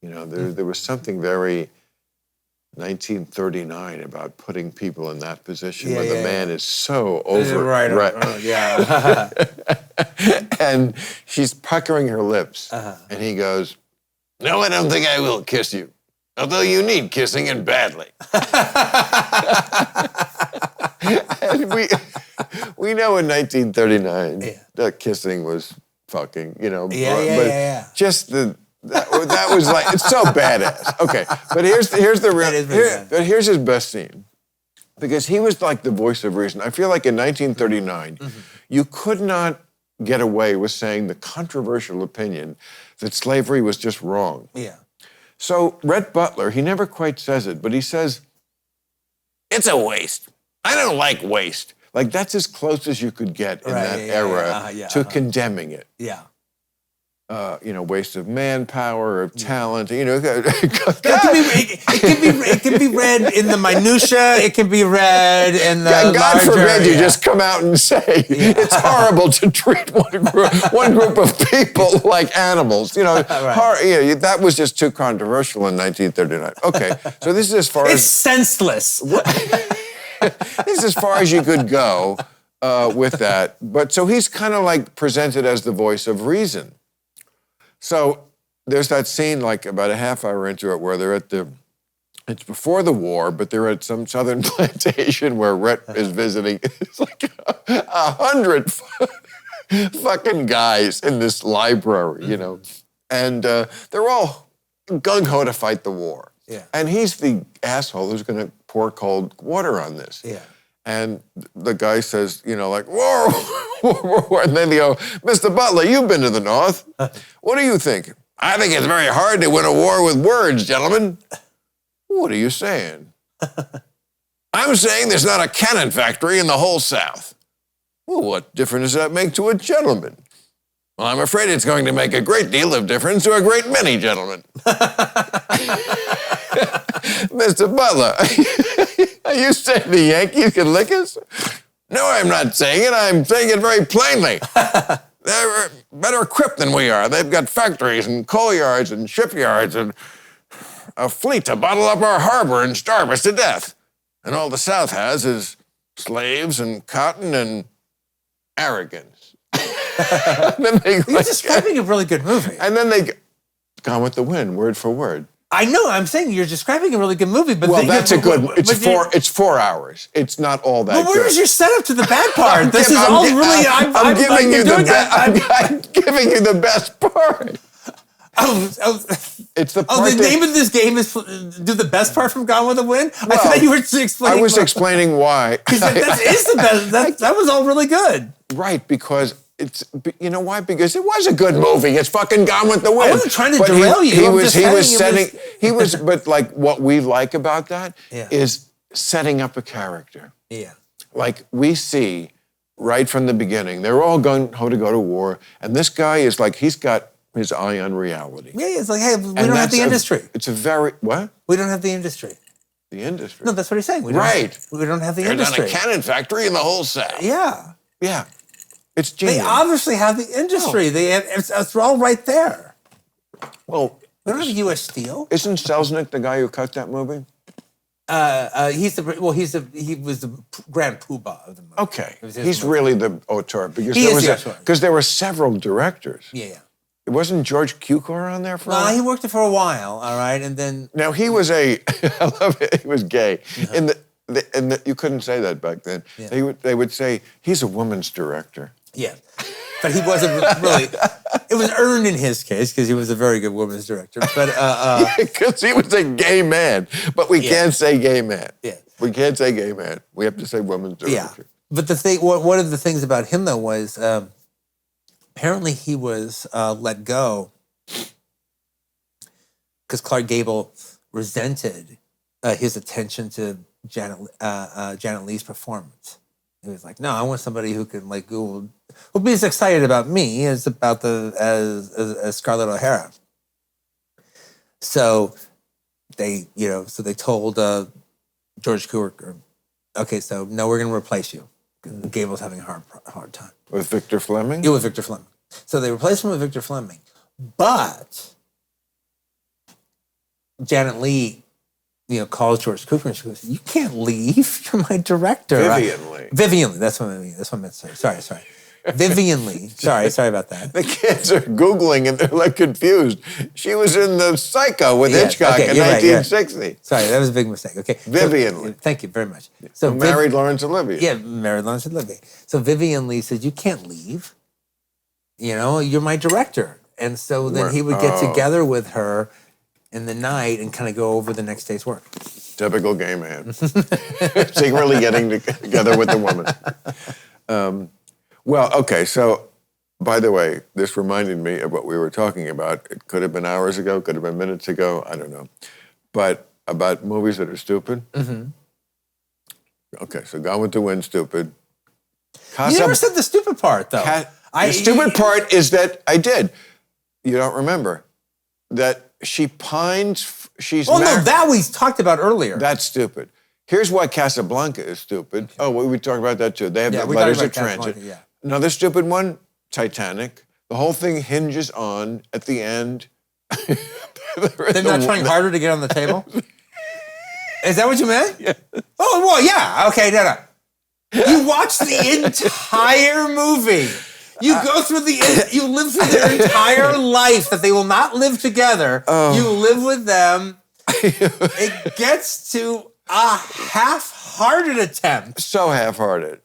There was something very 1939 about putting people in that position where the man is so over. Right. And she's puckering her lips. And he goes, "No, I don't think I will kiss you. Although you need kissing and badly." And we know in 1939 that kissing was fucking, just that was like, it's so badass. Okay, but here's the real, but here's his best scene. Because he was like the voice of reason. I feel like in 1939, you could not get away with saying the controversial opinion that slavery was just wrong. Yeah. So Rhett Butler, he never quite says it, but he says, "It's a waste. I don't like waste." Like, that's as close as you could get in that era to condemning it. Yeah. Waste of manpower, of talent. It can be read in the minutia. It can be read in the God forbid you just come out and say it's horrible to treat one group of people like animals. That was just too controversial in 1939. Okay, so this is as far as it's senseless. this is as far as you could go with that. But so he's kind of like presented as the voice of reason. So there's that scene like about a half hour into it where they're at it's before the war, but they're at some southern plantation where Rhett is visiting. It's like 100 fucking guys in this library, you know. And they're all gung-ho to fight the war. Yeah. And he's the asshole who's going to pour cold water on this. Yeah. And the guy says, you know, like, war, war, war. And then they go, Mr. Butler, you've been to the North. What do you think? I think it's very hard to win a war with words, gentlemen. What are you saying? I'm saying there's not a cannon factory in the whole South. Well, what difference does that make to a gentleman? Well, I'm afraid it's going to make a great deal of difference to a great many gentlemen. Mr. Butler, are you saying the Yankees can lick us? No, I'm not saying it. I'm saying it very plainly. They're better equipped than we are. They've got factories and coal yards and shipyards and a fleet to bottle up our harbor and starve us to death. And all the South has is slaves and cotton and arrogance. You're describing a really good movie. And then they Gone with the Wind, word for word. I know. I'm saying you're describing a really good movie, but well, that's a good. It's 4 hours. It's not all that. Well, where's your setup to the bad part? This is all really. I'm giving you the best. I'm giving you the best part. It's the part. The name of this game is do the best part from Gone with the Wind. Well, I thought you were explaining. I was explaining why. That is the best. That was all really good. Right, because. You know why? Because it was a good movie. It's fucking Gone with the Wind. I wasn't trying to derail you. But like what we like about that is setting up a character. Yeah. Like we see right from the beginning, they're all going to go to war, and this guy is like, he's got his eye on reality. Yeah, it's like, hey, we don't have the industry. It's a very, what? We don't have the industry. The industry? No, that's what he's saying. We don't have the industry. There's not a cannon factory in the whole South. Yeah. Yeah. It's genius. They obviously have the industry. No. It's all right there. Well, we don't have U.S. Steel. Isn't Selznick the guy who cut that movie? He was the grand poobah of the movie. Okay, he's really the auteur because there were several directors. Yeah. It wasn't George Cukor on there for a while? No, he worked it for a while, all right, and then... Now, he was I love it, he was gay. Uh-huh. You couldn't say that back then. Yeah. They would say, he's a woman's director. Yeah, but he wasn't really... It was earned in his case, because he was a very good women's director, but... Because he was a gay man, but we can't say gay man. Yeah. We can't say gay man. We have to say women's director. Yeah, but the thing, one of the things about him, though, was... apparently, he was let go because Clark Gable resented his attention to Janet Leigh's performance. He was like, "No, I want somebody who can who will be as excited about me as about as Scarlett O'Hara." So they told George Cukor, "Okay, so no, we're going to replace you. Gable's having a hard time." With Victor Fleming? Yeah, with Victor Fleming. So they replaced him with Victor Fleming. But Janet Leigh, calls George Cukor and she goes, "You can't leave. You're my director." Vivian Leigh. Vivian Leigh. That's what I mean. That's what I meant to say. Sorry. Vivian Leigh. Sorry about that. The kids are Googling and they're confused. She was in the Psycho with Hitchcock in 1960. Right. Sorry, that was a big mistake. Okay. Vivian Leigh. Thank you very much. So married Laurence Olivier. Yeah, married Laurence Olivier. So Vivian Leigh said, "You can't leave. You're my director." And so then he would get together with her in the night and kind of go over the next day's work. Typical gay man. Secretly getting together with the woman. Well, okay, so, by the way, this reminded me of what we were talking about. It could have been hours ago, could have been minutes ago, I don't know. But about movies that are stupid. Mm-hmm. Okay, so Gone with the Wind, stupid. You never said the stupid part, though. The stupid part is that I did. You don't remember. That she pines, she's no, that we talked about earlier. That's stupid. Here's why Casablanca is stupid. Okay. Oh, we talked about that too. They have the letters of transit. Yeah. Another stupid one, Titanic. The whole thing hinges on, at the end... They're not trying harder to get on the table? Is that what you meant? Yeah. Oh, well, yeah. Okay, no. You watch the entire movie. You go through you live through their entire life that they will not live together. You live with them. It gets to a half-hearted attempt. So half-hearted.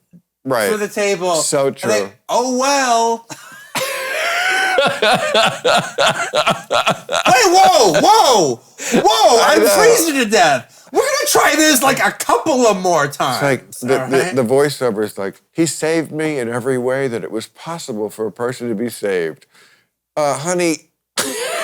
Right. For the table. So true. Oh, well. Hey, whoa. I'm freezing to death. We're going to try this like a couple of more times. It's like the voiceover is like, he saved me in every way that it was possible for a person to be saved. Honey,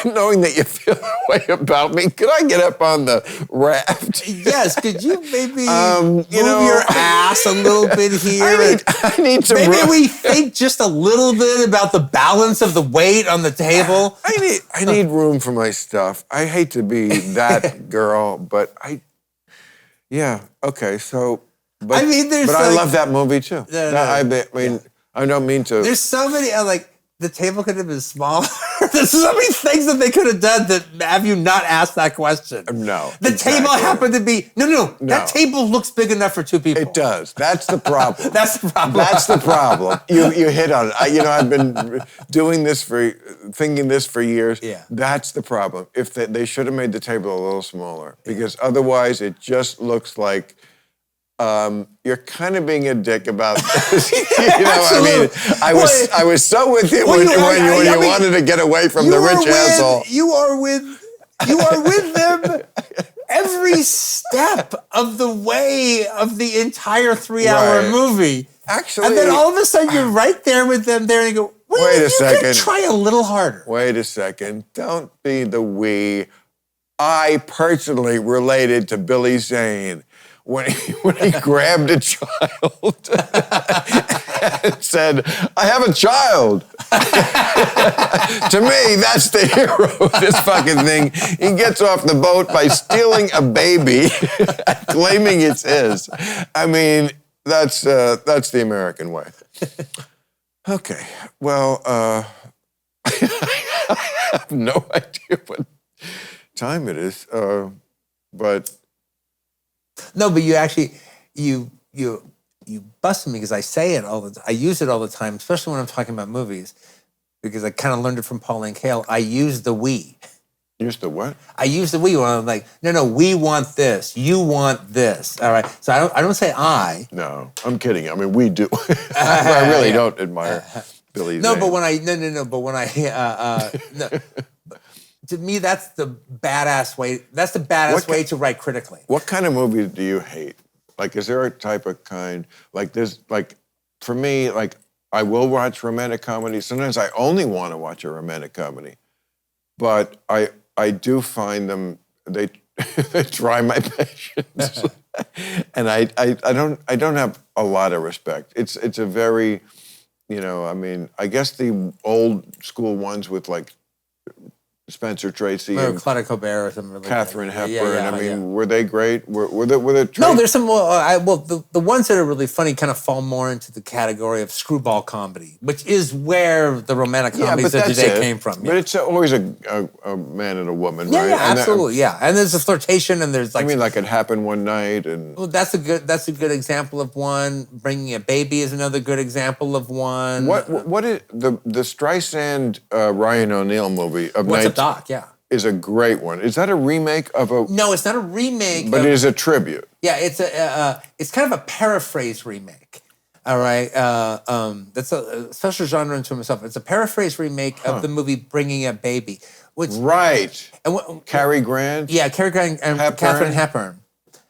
knowing that you feel that way about me, could I get up on the raft? Yes, could you maybe move your ass a little bit here? I need to. Maybe we think just a little bit about the balance of the weight on the table. I need room for my stuff. I hate to be that girl, but okay, so. But, I love that movie too. I don't mean to. There's so many, the table could have been smaller. There's so many things that they could have done that have you not asked that question. No. The table happened to be, no. That table looks big enough for two people. It does. That's the problem. That's the problem. You hit on it. I've been thinking this for years. Yeah. That's the problem. If they should have made the table a little smaller, because otherwise it just looks like you're kind of being a dick about this. I was so with you when you wanted to get away from the rich asshole. You are with them every step of the way of the entire 3-hour movie. Actually, and then all of a sudden you're right there with them there and you go, wait a second. Try a little harder. Wait a second. Don't be the we. I personally related to Billy Zane when he grabbed a child and said, I have a child. To me, that's the hero of this fucking thing. He gets off the boat by stealing a baby, claiming it's his. I mean, that's the American way. Okay, well, I have no idea what time it is, but... No, but you actually, you busted me because I say it all the time. I use it all the time, especially when I'm talking about movies, because I kind of learned it from Pauline Kael. I use the we. Use the what? I use the we when I'm like, no, we want this. You want this. All right. So I don't say I. No, I'm kidding. I mean, we do. I really don't admire Billy Zane. But when to me, that's the badass way. That's the badass way to write critically. What kind of movies do you hate? Like, is there a type of kind? Like, there's, like, for me, like, I will watch romantic comedies. Sometimes I only want to watch a romantic comedy. But I do find them, they try my patience. And I don't have a lot of respect. It's a very, I mean, I guess the old school ones with, like, Spencer Tracy and Claudia Colbert or something like Katharine Hepburn. Yeah. Were they great? Were they No, there's some. The ones that are really funny kind of fall more into the category of screwball comedy, which is where the romantic comedies of today came from. But it's always a man and a woman, right? Yeah, absolutely, And there's a flirtation, and there's like. I mean, like It Happened One Night, and. Well, that's a good example of one. Bringing a Baby is another good example of one. What is the Streisand Ryan O'Neal movie of What's Up, Doc? Yeah. Is a great one. Is that a remake of a? No, it's not a remake. But it is a tribute. Yeah, it's kind of a paraphrase remake. All right, that's a special genre unto himself. It's a paraphrase remake of the movie Bringing a Baby. Right. And Cary Grant. Yeah, Cary Grant and Katharine Hepburn.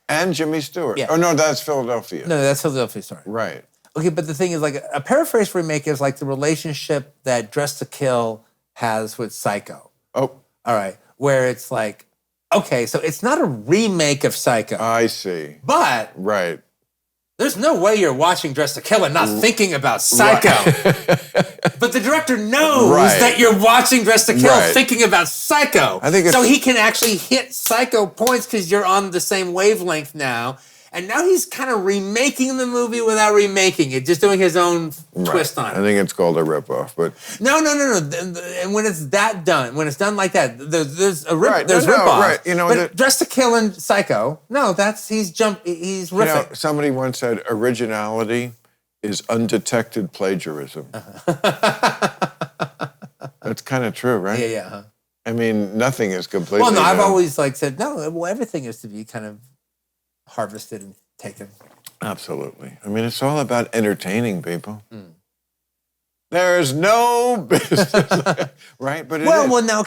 And Jimmy Stewart. Yeah. Oh no, that's Philadelphia. No, that's Philadelphia. Sorry. Right. Okay, but the thing is, like, a paraphrase remake is like the relationship that Dressed to Kill has with Psycho. Oh. All right, where it's like, okay, so it's not a remake of Psycho. I see. But right. There's no way you're watching Dressed to Kill and not thinking about Psycho. Right. But the director knows that you're watching Dressed to Kill thinking about Psycho. I think so he can actually hit Psycho points because you're on the same wavelength now. And now he's kind of remaking the movie without remaking it, just doing his own twist on it. I think it's called a ripoff, but no. And when it's that done, when it's done like that, there's a rip. Right. There's ripoff. Right. You know, but Dressed to Kill and Psycho. No, he's riffing. You know, somebody once said originality is undetected plagiarism. That's kind of true, right? Yeah. I mean, nothing is completely. Well, no, I've always said no. Well, everything is to be kind of harvested and taken. Absolutely. I mean, it's all about entertaining people. There's no business, right? But now, but now,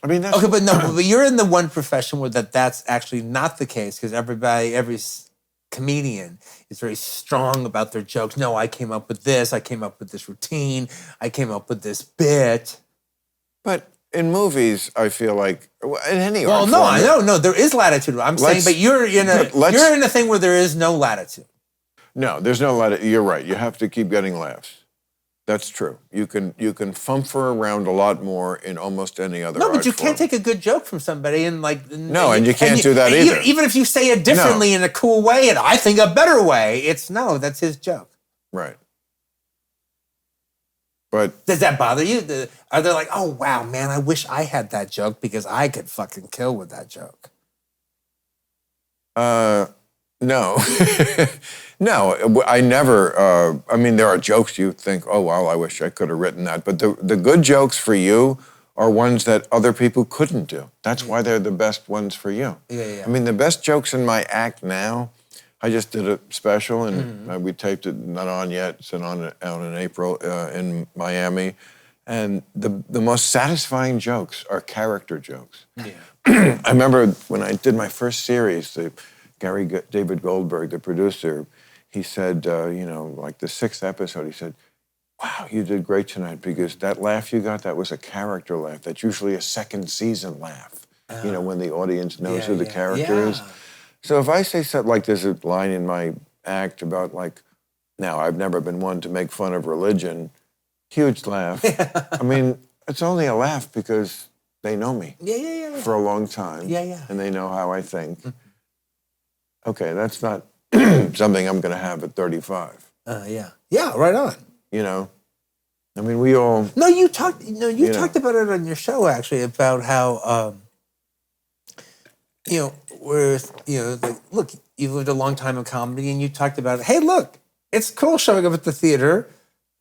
I mean, that's, but you're in the one profession where that's actually not the case because every comedian is very strong about their jokes. No, I came up with this. I came up with this routine. I came up with this bit. But in movies, I feel like in any art form, I know, there is latitude. I'm saying, but you're in a thing where there is no latitude. No, there's no latitude. You're right. You have to keep getting laughs. That's true. You can fumfer around a lot more in almost any other. No, but you can't take a good joke from somebody and and you can't do that either. Even if you say it differently in a cool way and I think a better way, that's his joke. Right. But does that bother you? Are they like, oh wow, man, I wish I had that joke because I could fucking kill with that joke? No. No, I never, I mean, there are jokes you think, oh, wow, I wish I could have written that. But the good jokes for you are ones that other people couldn't do. That's why they're the best ones for you. Yeah. I mean, the best jokes in my act now, I just did a special and we taped it, not on yet, it's out in April in Miami. And the most satisfying jokes are character jokes. Yeah. I remember when I did my first series, David Goldberg, the producer, he said, like the 6th episode, he said, wow, you did great tonight because that laugh you got, that was a character laugh. That's usually a second season laugh, when the audience knows who the character is. So if I say something like there's a line in my act about now I've never been one to make fun of religion, huge laugh. I mean, it's only a laugh because they know me for a long time. And they know how I think. Okay, that's not something I'm going to have at 35. Yeah, right on. I mean, we all. No, you talked about it on your show actually about how, look, you've lived a long time in comedy, and you talked about, hey, look, it's cool showing up at the theater,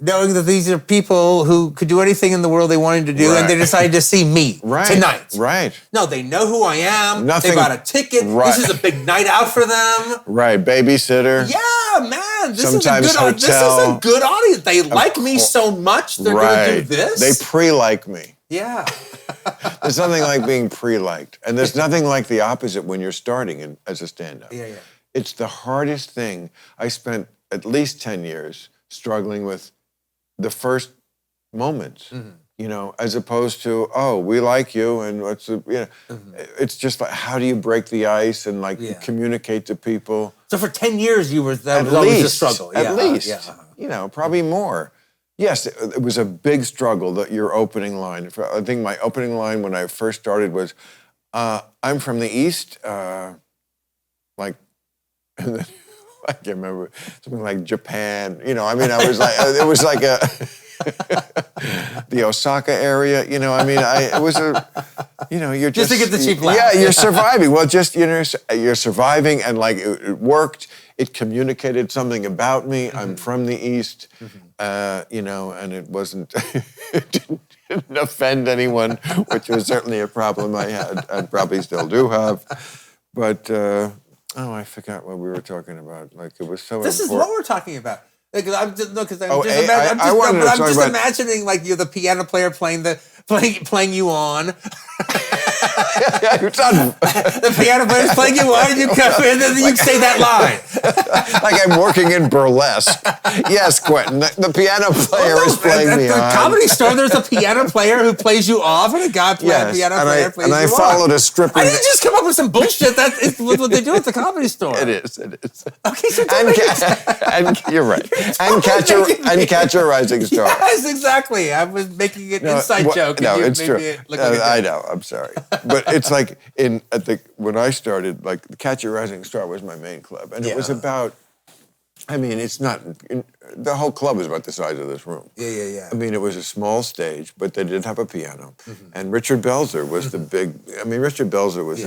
knowing that these are people who could do anything in the world they wanted to do, and they decided to see me tonight. Right. No, they know who I am. Nothing. They bought a ticket. Right. This is a big night out for them. Right. Babysitter. Yeah, man. Sometimes hotel. This is a good audience. They like me so much, they're going to do this. They pre-like me. Yeah. There's nothing like being pre-liked. And there's nothing like the opposite when you're starting as a stand-up. Yeah. It's the hardest thing. I spent at least 10 years struggling with the first moments, as opposed to, oh, we like you, and it's just like, how do you break the ice and communicate to people? So for 10 years, that was always a struggle. At least, probably more. Yes, it was a big struggle, your opening line. I think my opening line when I first started was, I'm from the East, and then, I can't remember, something like Japan. I was like, it was like the Osaka area. It was you're just to get the cheap laugh. Yeah, you're surviving. Well, you're surviving, and it worked. It communicated something about me. I'm from the East, and it wasn't, it didn't offend anyone, which was certainly a problem I had and probably still do have. But, I forgot what we were talking about. It was so This important. is what we're talking about. I'm just imagining you're the piano player playing you on. The piano player's playing you on, and you come in, and you say that line. Like I'm working in burlesque. Yes, Quentin, the piano player is playing me on. At the Comedy Store, there's a piano player who plays you off, and a piano player plays you on. And I followed a stripper. I didn't just come up with some bullshit. That's what they do at the Comedy Store. It is. Okay, so and you're right. And catch a rising star. Yes, exactly. I was making an inside joke. No, it's true. I know. I'm sorry. But it's like when I started, like the Catch a Rising Star was my main club, and it was about. I mean, it's not. The whole club is about the size of this room. Yeah. I mean, it was a small stage, but they did have a piano, and Richard Belzer was the big. I mean, Richard Belzer was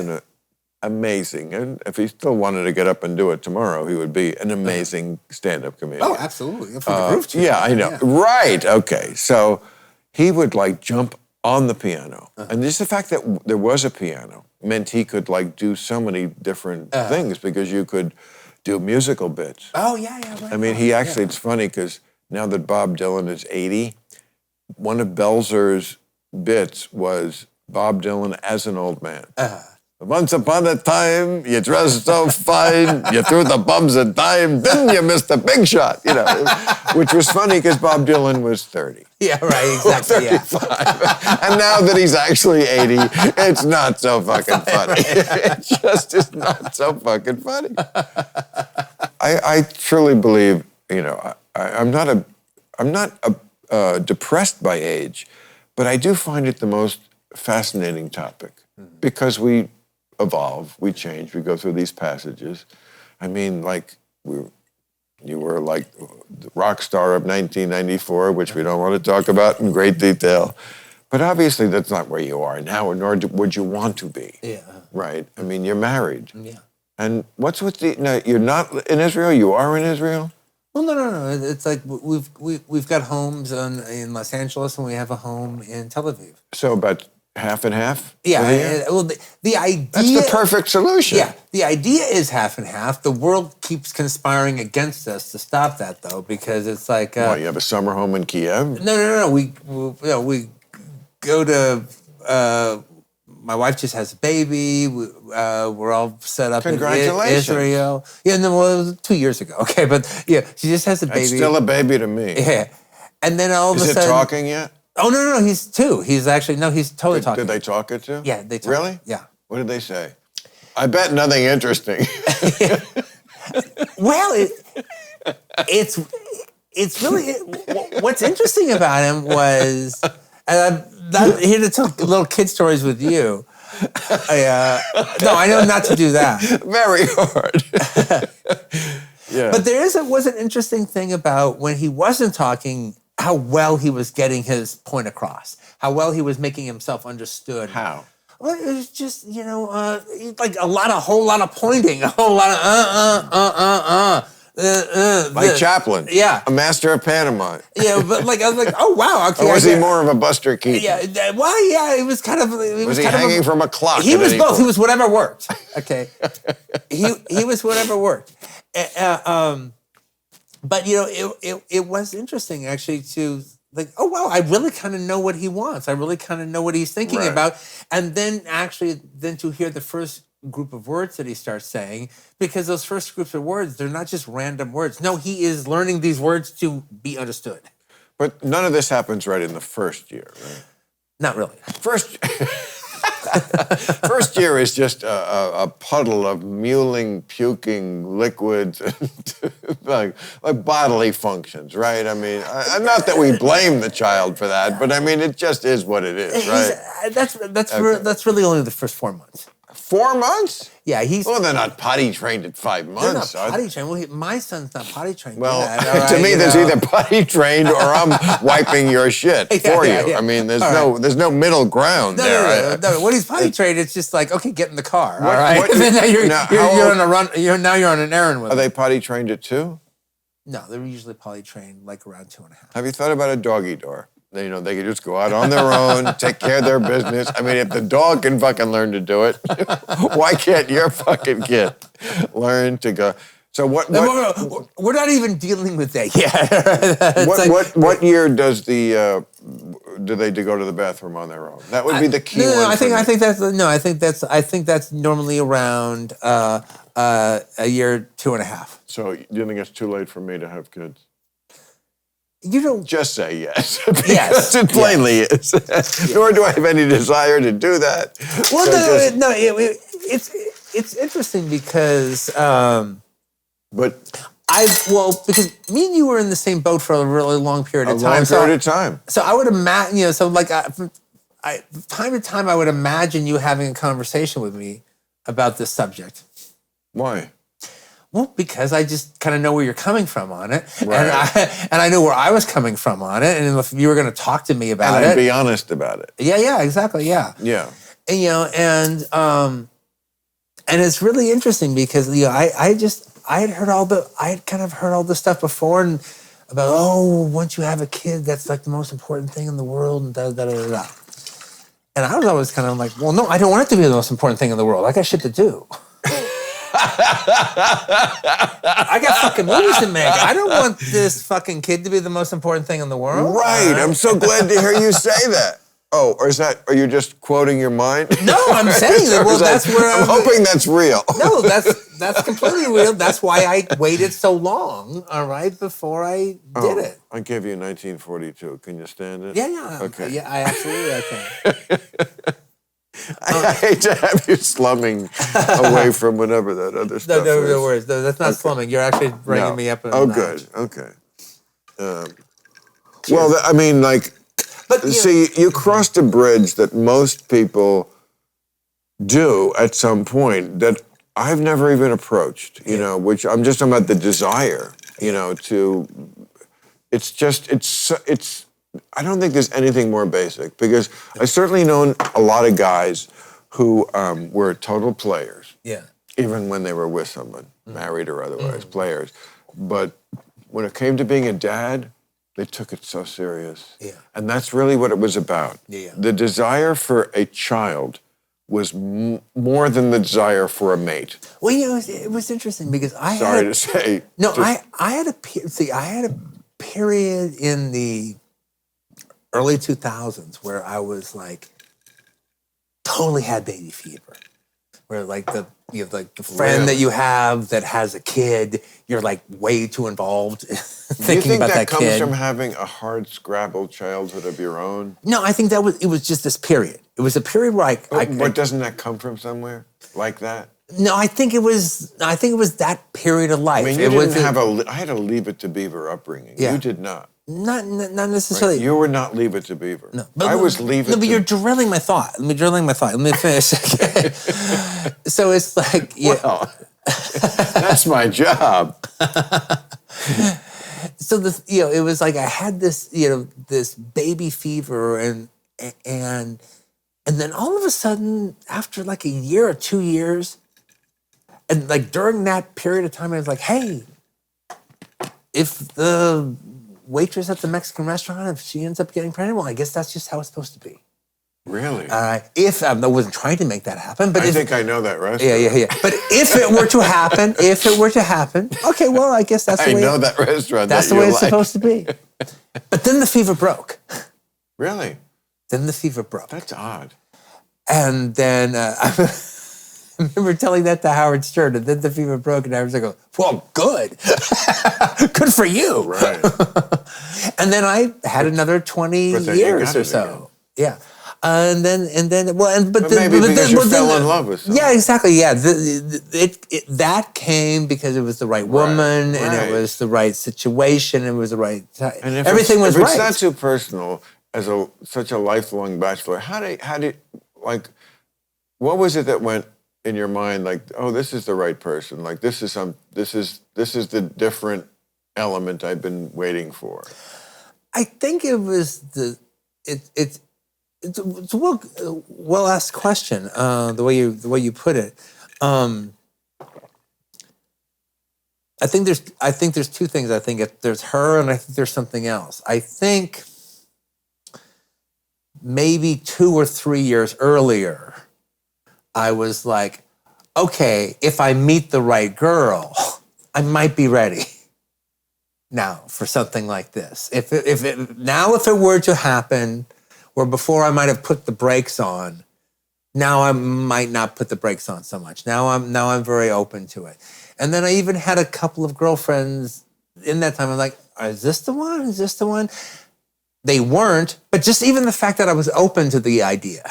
amazing, and if he still wanted to get up and do it tomorrow, he would be an amazing stand-up comedian. Oh, absolutely. For the groove too. Yeah, I know. Yeah. Right. Okay. So he would like jump on the piano, and just the fact that there was a piano meant he could like do so many different things because you could do musical bits. Oh, yeah, right. I mean, he actually, it's funny because now that Bob Dylan is 80, one of Belzer's bits was Bob Dylan as an old man. Once upon a time, you dressed so fine, you threw the bums a dime, then you missed a big shot, which was funny because Bob Dylan was 30. Yeah, right, exactly, 35. And now that he's actually 80, it's not so fucking funny. It just is not so fucking funny. I truly believe, I'm not depressed by age, but I do find it the most fascinating topic because we evolve, we change, we go through these passages. I mean, like you were like the rock star of 1994, which we don't want to talk about in great detail. But obviously that's not where you are now, nor would you want to be. Yeah. Right? I mean, you're married. Yeah. And what's with you're not in Israel, you are in Israel? Well, no. It's like we've got homes in Los Angeles and we have a home in Tel Aviv. So about half and half? Yeah. Well, the idea... That's the perfect solution. Yeah. The idea is half and half. The world keeps conspiring against us to stop that, though, because it's like... you have a summer home in Kiev? No. We go to... my wife just has a baby. We're all set up in Israel. Yeah, no, well, it was 2 years ago. Okay, but yeah, she just has a baby. It's still a baby to me. Yeah. And then all of a sudden... Is it talking yet? Oh, no, he's 2. He's totally talking. Did they talk it to? Yeah, they talk. Really? Yeah. What did they say? I bet nothing interesting. Well, it's really... What's interesting about him was... And I'm not here to tell little kid stories with you. No, I know not to do that. Very hard. Yeah. But was an interesting thing about when he wasn't talking, how well he was getting his point across, how well he was making himself understood. How? Well, it was just, like a whole lot of pointing, a whole lot of like Chaplin. Yeah. A master of pantomime. Yeah, but I was like, oh, wow. Okay, or was he more of a Buster Keaton? Yeah, well, yeah, it was kind of... Was he hanging from a clock? He was both. Point? He was whatever worked. Okay. he was whatever worked. But, it was interesting, actually, to... Like, oh, wow, I really kind of know what he wants. I really kind of know what he's thinking about. And then to hear the first group of words that he starts saying, because those first groups of words, they're not just random words. No, he is learning these words to be understood. But none of this happens right in the first year, right? Not really. First year is just a puddle of mewling, puking liquids, like bodily functions, right? I mean, not that we blame the child for that, but I mean, it just is what it is, right? That's really only the first 4 months. 4 months? Yeah, Well, they're not potty trained at 5 months. They're not potty trained. Well, my son's not potty trained. Well, to me, there's either potty trained or I'm wiping your shit for you. Yeah. I mean, there's no middle ground there. No. When he's potty trained, it's just like, okay, get in the car. All right. You're on a run. Now you're on an errand with. Are they potty trained at 2? No, they're usually potty trained like around 2.5. Have you thought about a doggy door? They could just go out on their own, take care of their business. I mean, if the dog can fucking learn to do it, why can't your fucking kid learn to go? So we're not even dealing with that yet. What year do they go to the bathroom on their own? That would be the key. No, I think that's normally around a year, 2.5. So you think it's too late for me to have kids? You don't just say yes. Yes, it plainly is. Nor do I have any desire to do that. Well, it's interesting because, because me and you were in the same boat for a really long period of time. So I would imagine, time to time, I would imagine you having a conversation with me about this subject. Why? Well, because I just kind of know where you're coming from on it, Right. and I know where I was coming from on it, and if you were going to talk to me about and be honest about it. Yeah, exactly, yeah. And, you know, and it's really interesting because, you know, I had kind of heard all this stuff before, and about, once you have a kid, that's like the most important thing in the world, and da. And I was always kind of like, well, no, I don't want it to be the most important thing in the world. I got shit to do. I got fucking movies to make. I don't want this fucking kid to be the most important thing in the world. Right. I'm so glad to hear you say that. Oh, are you just quoting your mind? No, I'm saying that. Well, that's where I'm hoping that's real. No, that's completely real. That's why I waited so long, all right, before I did it. I gave you 1942. Can you stand it? Yeah. Okay. Yeah, I absolutely can. I hate to have you slumming away from whatever that other stuff is. No worries. No, that's not slumming. You're actually bringing me up. Good. Okay. Well, I mean, like, but see, you crossed a bridge that most people do at some point that I've never even approached, you know, which I'm just talking about the desire, you know, it's I don't think there's anything more basic because I certainly known a lot of guys who were total players. Yeah. Even when they were with someone, married or otherwise, players. But when it came to being a dad, they took it so serious. Yeah. And that's really what it was about. Yeah. The desire for a child was more than the desire for a mate. Well, you know, it was interesting because I had a period in the early 2000s where I was like totally had baby fever. Where like the friend that you have that has a kid, you're like way too involved thinking about that kid. Do you think that comes from having a hard scrabbled childhood of your own? No, I think it was just this period. It was a period where But doesn't that come from somewhere like that? No, I think it was that period of life. I mean, I had a Leave It to Beaver upbringing. Yeah. You did not. Not necessarily. Right. You were not Leave It to Beaver. No, I was Leave It to... No, but you're drilling my thought. Let me finish. So it's like... Yeah. Well, that's my job. So it was like I had this, this baby fever and then all of a sudden, after like a year or 2 years, and like during that period of time, I was like, hey, if the waitress at the Mexican restaurant, if she ends up getting pregnant, well, I guess that's just how it's supposed to be. Really? If I wasn't trying to make that happen, but I think I know that restaurant. Yeah. But if it were to happen, okay, well, I guess that's the way. I know that restaurant. That's the way it's supposed to be. But then the fever broke. Really? Then the fever broke. That's odd. And then I remember telling that to Howard Stern, and then the fever broke, and Howard's like, well, good. Good for you. Right. And then I had another 20 years or so. Again. Yeah. But then you fell in love with someone. Yeah, exactly. Yeah. That came because it was the right woman, and it was the right situation, and it was the right time. And everything was right. If it's not too personal, as such a lifelong bachelor, how did what was it that went in your mind like, oh, this is the right person, like this is the different element I've been waiting for? I think it was it's a well asked question. The way you put it. I think there's two things. I think there's her, and I think there's something else. I think maybe 2 or 3 years earlier, I was like, okay, if I meet the right girl, I might be ready now for something like this. If it were to happen, where before I might have put the brakes on, now I might not put the brakes on so much. Now I'm very open to it. And then I even had a couple of girlfriends in that time. I'm like, is this the one? Is this the one? They weren't, but just even the fact that I was open to the idea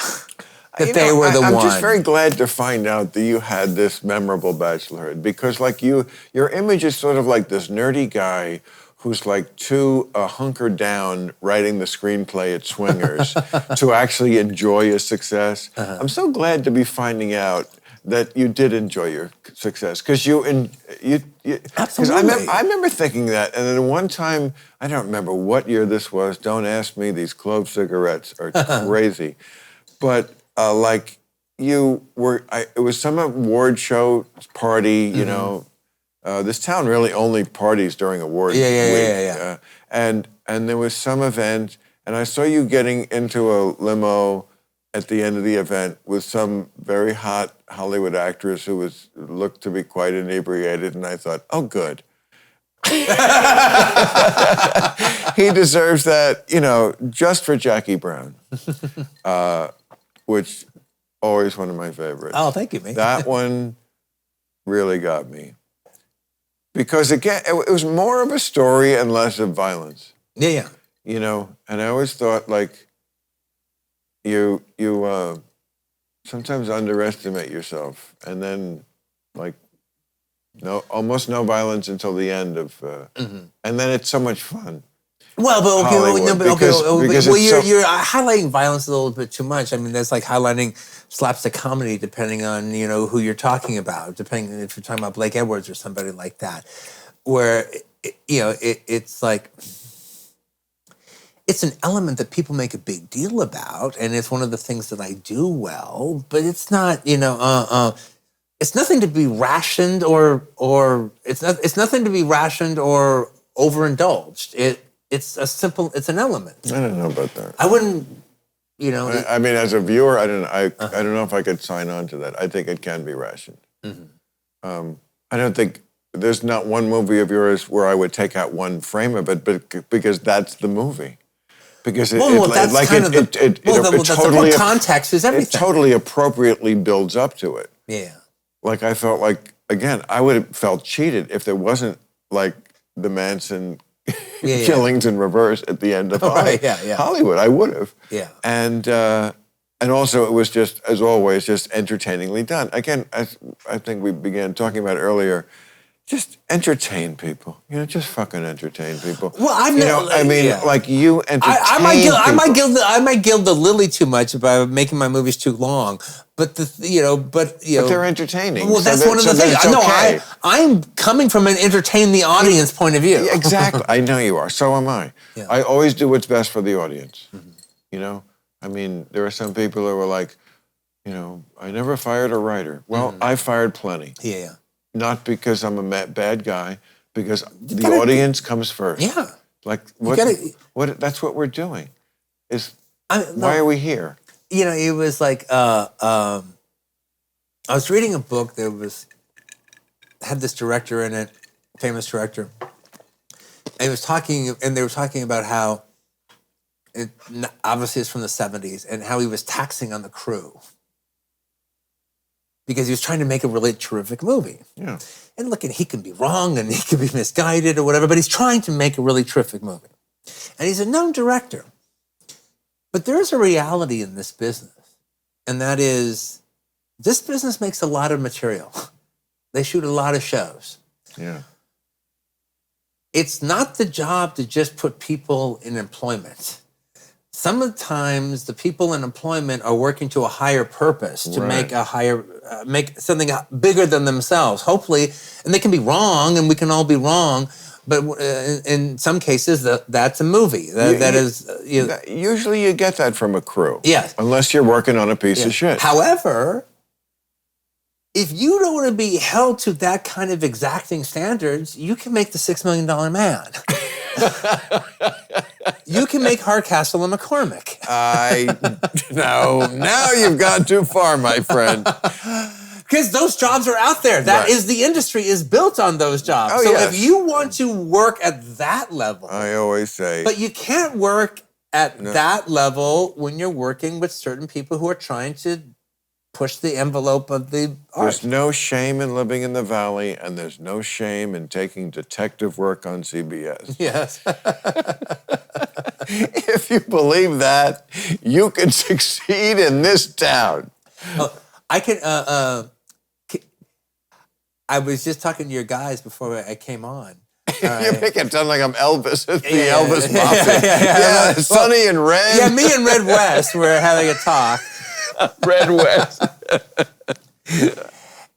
that they were the one. I'm just very glad to find out that you had this memorable bachelorhood, because like your image is sort of like this nerdy guy who's like too hunkered down writing the screenplay at Swingers to actually enjoy your success. I'm so glad to be finding out that you did enjoy your success, because Absolutely. I remember thinking that, and then one time, I don't remember what year this was. Don't ask me; these clove cigarettes are crazy. But like you were, it was some award show party. You know, this town really only parties during award week. Yeah. And there was some event, and I saw you getting into a limo at the end of the event with some very hot Hollywood actress who looked to be quite inebriated, and I thought, oh, good. He deserves that, just for Jackie Brown, which always one of my favorites. Oh, thank you, mate. That one really got me. Because, again, it was more of a story and less of violence. Yeah. And I always thought, like, you sometimes underestimate yourself, and then like almost no violence until the end of, and then it's so much fun. Well, but okay, because you're highlighting violence a little bit too much. I mean, that's like highlighting slapstick comedy, depending on who you're talking about. Depending if you're talking about Blake Edwards or somebody like that, where it's like. It's an element that people make a big deal about, and it's one of the things that I do well. But it's not, it's nothing to be rationed or it's nothing to be rationed or overindulged. It's an element. I don't know about that. I wouldn't, I mean, as a viewer, I don't know if I could sign on to that. I think it can be rationed. I don't think. There's not one movie of yours where I would take out one frame of it, but because that's the movie. Because the context is everything. It totally appropriately builds up to it. Yeah. Like I felt like, again, I would have felt cheated if there wasn't like the Manson killings in reverse at the end of Hollywood. I would have. Yeah. And also it was just, as always, just entertainingly done. Again, as I think we began talking about earlier, just entertain people. Just fucking entertain people. Well, like you entertain people. I might gild the lily too much by making my movies too long, but But they're entertaining. Well, that's one of the things. Okay. I'm coming from an entertain the audience point of view. Exactly. I know you are. So am I. Yeah. I always do what's best for the audience. I mean, there are some people who are like, I never fired a writer. Well, I fired plenty. Yeah. Not because I'm a bad guy, because the audience comes first. Yeah. Like, that's what we're doing. Why are we here? It was like, I was reading a book that had this director in it, famous director. And they were talking about how, obviously it's from the 70s, and how he was taxing on the crew. Because he was trying to make a really terrific movie. Yeah. And look, he can be wrong and he can be misguided or whatever, but he's trying to make a really terrific movie. And he's a known director. But there's a reality in this business. And that is, this business makes a lot of material. They shoot a lot of shows. Yeah. It's not the job to just put people in employment. Some of the times, the people in employment are working to a higher purpose, to make something bigger than themselves, hopefully. And they can be wrong, and we can all be wrong. But in some cases, that's a movie. Usually you get that from a crew. Yes. Unless you're working on a piece of shit. However, if you don't want to be held to that kind of exacting standards, you can make the $6 Million Man. You can make Hardcastle and McCormick. No, now you've gone too far, my friend. Because those jobs are out there. That is, the industry is built on those jobs. Oh, so yes. if you want to work at that level. I always say. But you can't work at that level when you're working with certain people who are trying to push the envelope of the art. There's no shame in living in the Valley, and there's no shame in taking detective work on CBS. Yes. If you believe that, you can succeed in this town. I was just talking to your guys before I came on, You make it sound like I'm Elvis. It's the Elvis Mafia. Yeah, Sonny and Red. Yeah, me and Red West were having a talk. Red West.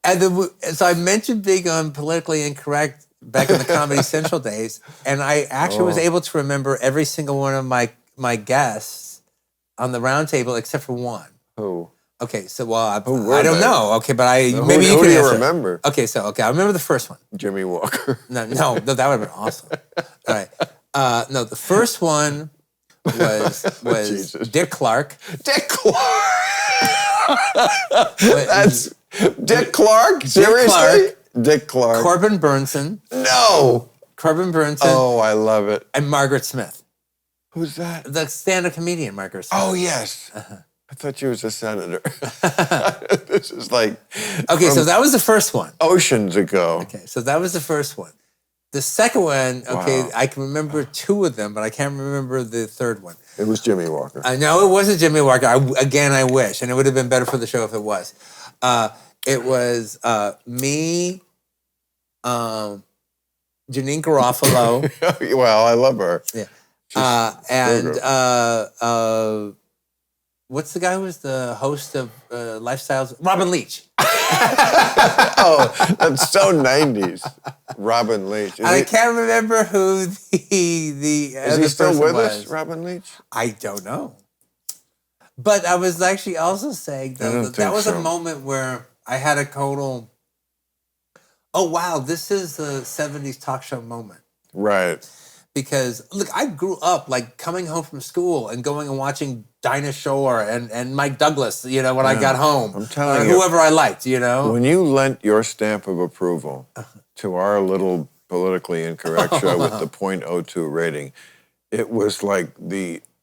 And so I mentioned being on Politically Incorrect back in the Comedy Central days, and I actually was able to remember every single one of my guests on the round table except for one. Who? Okay, so I don't know. Okay, but maybe who you can do you answer. Remember? Okay, I remember the first one. Jimmy Walker. No, that would have been awesome. All right, no, the first one was Dick Clark. Dick Clark. That's Dick Clark? Seriously? Dick Clark. Corbin Burnson. No. Corbin Burnson. Oh, I love it. And Margaret Smith. Who's that? The stand-up comedian, Margaret Smith. Oh, yes. I thought she was a senator. This is like... Okay, so that was the first one. Oceans ago. Okay, so that was the first one. The second one, okay, I can remember two of them, but I can't remember the third one. It was Jimmy Walker. I know it wasn't Jimmy Walker. I wish, and it would have been better for the show if it was. It was me, Janine Garofalo. Well, I love her. Yeah. And what's the guy who was the host of Lifestyles? Robin Leach. Oh, that's so 90s. Robin Leach. I can't remember who the Is he still with us, Robin Leach? I don't know. But I was actually also saying that was a moment where I had a total, oh wow, this is the 70s talk show moment. Right. Because look, I grew up like coming home from school and going and watching Dinah Shore and Mike Douglas, when I got home. I'm telling you. Whoever I liked, When you lent your stamp of approval to our little Politically Incorrect show with the .02 rating, it was like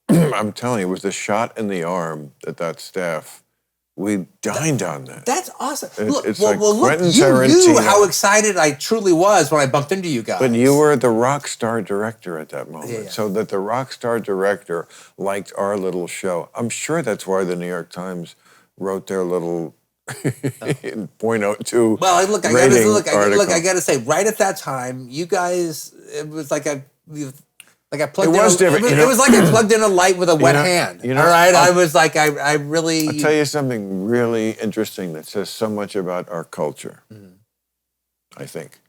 I'm telling you, it was the shot in the arm that staff, we dined on that. That's awesome. It's look, Quentin you Tarantino. knew how excited I truly was when I bumped into you guys. But you were the rock star director at that moment. Yeah. So that the rock star director liked our little show. I'm sure that's why the New York Times wrote their little .02 well, look, I got to say, right at that time, you guys, it was like I plugged in. Different. It was like I plugged in a light with a wet hand. All right, I was like, I really. I'll tell you something really interesting that says so much about our culture. I think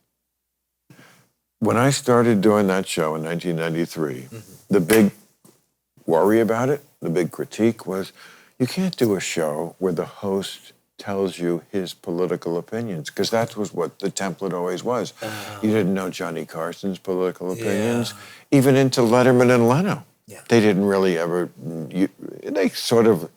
when I started doing that show in 1993, the big worry about it, the big critique was, you can't do a show where the host tells you his political opinions, because that was what the template always was. You didn't know Johnny Carson's political opinions, even into Letterman and Leno. Yeah. They didn't really ever, they sort of,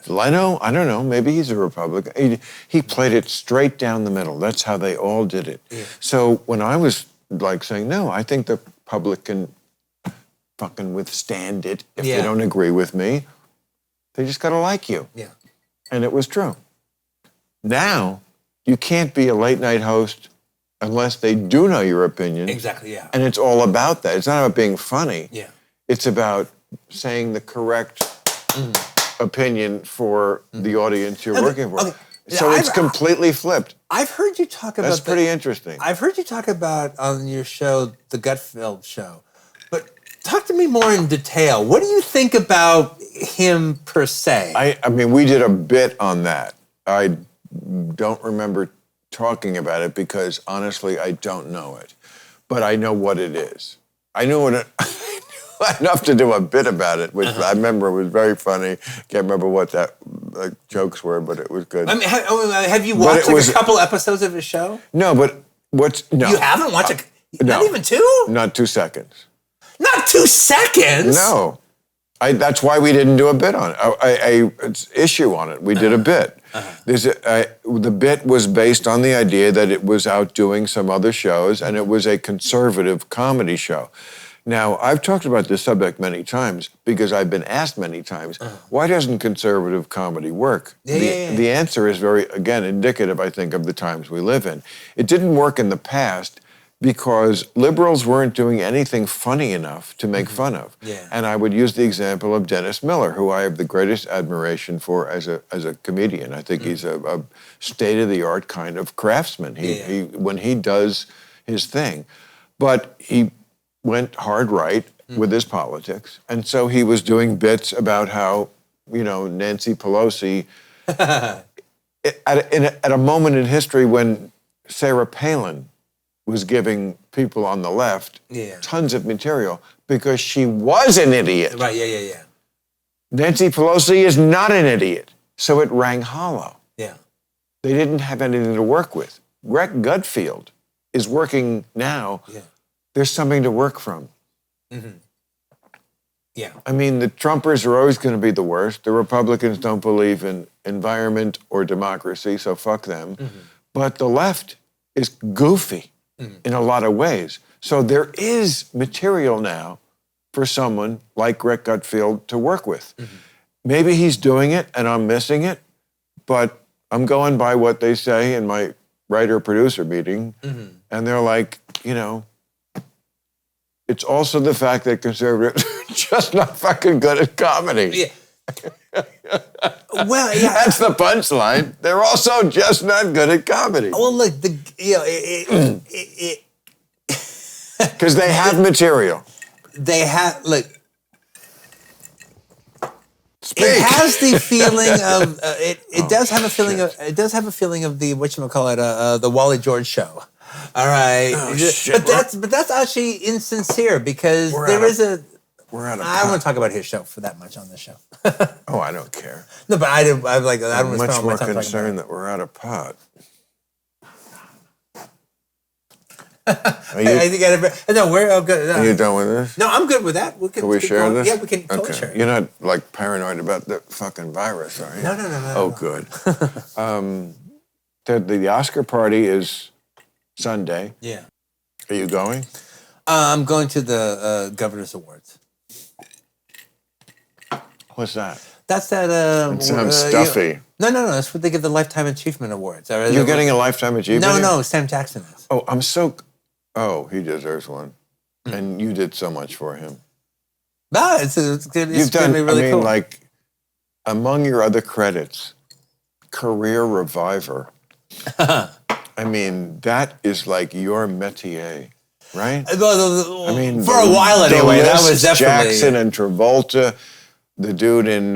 Leno, I don't know, maybe he's a Republican. He played it straight down the middle. That's how they all did it. Yeah. So when I was like saying, no, I think the public can fucking withstand it if they don't agree with me, they just got to like you. Yeah. And it was true. Now, you can't be a late night host unless they do know your opinion. Exactly, yeah. And it's all about that. It's not about being funny. Yeah. It's about saying the correct opinion for the audience you're working for. Okay. So it's completely flipped. I've heard you talk about... That's pretty interesting. I've heard you talk about on your show, The Gutfeld Show. But talk to me more in detail. What do you think about him per se? I mean, we did a bit on that. I don't remember talking about it because, honestly, I don't know it. But I know what it is. I knew enough to do a bit about it, which I remember was very funny. Can't remember what that jokes were, but it was good. I mean, have you watched a couple episodes of his show? No, but no. You haven't watched not even two? Not 2 seconds. Not 2 seconds? No. That's why we didn't do a bit on it. It's issue on it. We did a bit. The bit was based on the idea that it was outdoing some other shows, and it was a conservative comedy show. Now, I've talked about this subject many times because I've been asked many times, why doesn't conservative comedy work? The answer is very, again, indicative, I think, of the times we live in. It didn't work in the past because liberals weren't doing anything funny enough to make fun of. Yeah. And I would use the example of Dennis Miller, who I have the greatest admiration for as a comedian. I think he's a state-of-the-art kind of craftsman. When he does his thing. But he went hard right with his politics. And so he was doing bits about how, Nancy Pelosi, at a moment in history when Sarah Palin was giving people on the left tons of material because she was an idiot. Right, yeah. Nancy Pelosi is not an idiot. So it rang hollow. Yeah. They didn't have anything to work with. Greg Gutfeld is working now. Yeah. There's something to work from. Mm-hmm. Yeah. I mean, the Trumpers are always going to be the worst. The Republicans don't believe in environment or democracy, so fuck them. Mm-hmm. But the left is goofy in a lot of ways. So there is material now for someone like Greg Gutfeld to work with. Mm-hmm. Maybe he's doing it and I'm missing it, but I'm going by what they say in my writer-producer meeting. Mm-hmm. And they're like, it's also the fact that conservatives are just not fucking good at comedy. Yeah. Well, yeah. That's the punchline. They're also just not good at comedy. Well, look, because they have material. They have, look. Speak. It has the feeling of it does have a feeling of the whatchamacallit, the Wally George show. All right. Oh, shit. But that's actually insincere because we're out to talk about his show for that much on this show. Oh, I don't care. No, but I'm much more concerned that we're out of pot. Are you done with this? No, I'm good with that. Can we share this? Yeah, we can totally share it. You're not like paranoid about the fucking virus, are you? No. Oh, good. The Oscar party is Sunday. Yeah. Are you going? I'm going to the Governor's Awards. What's that? That's that. It sounds stuffy. No. That's what they give the Lifetime Achievement Awards. You're getting a Lifetime Achievement? No. Sam Jackson is. Oh, he deserves one. And you did so much for him. No, it's going You've done, to be really cool. Like, among your other credits, Career Reviver. I mean, that is like your métier, right? For a while anyway, that was definitely... Jackson and Travolta, the dude in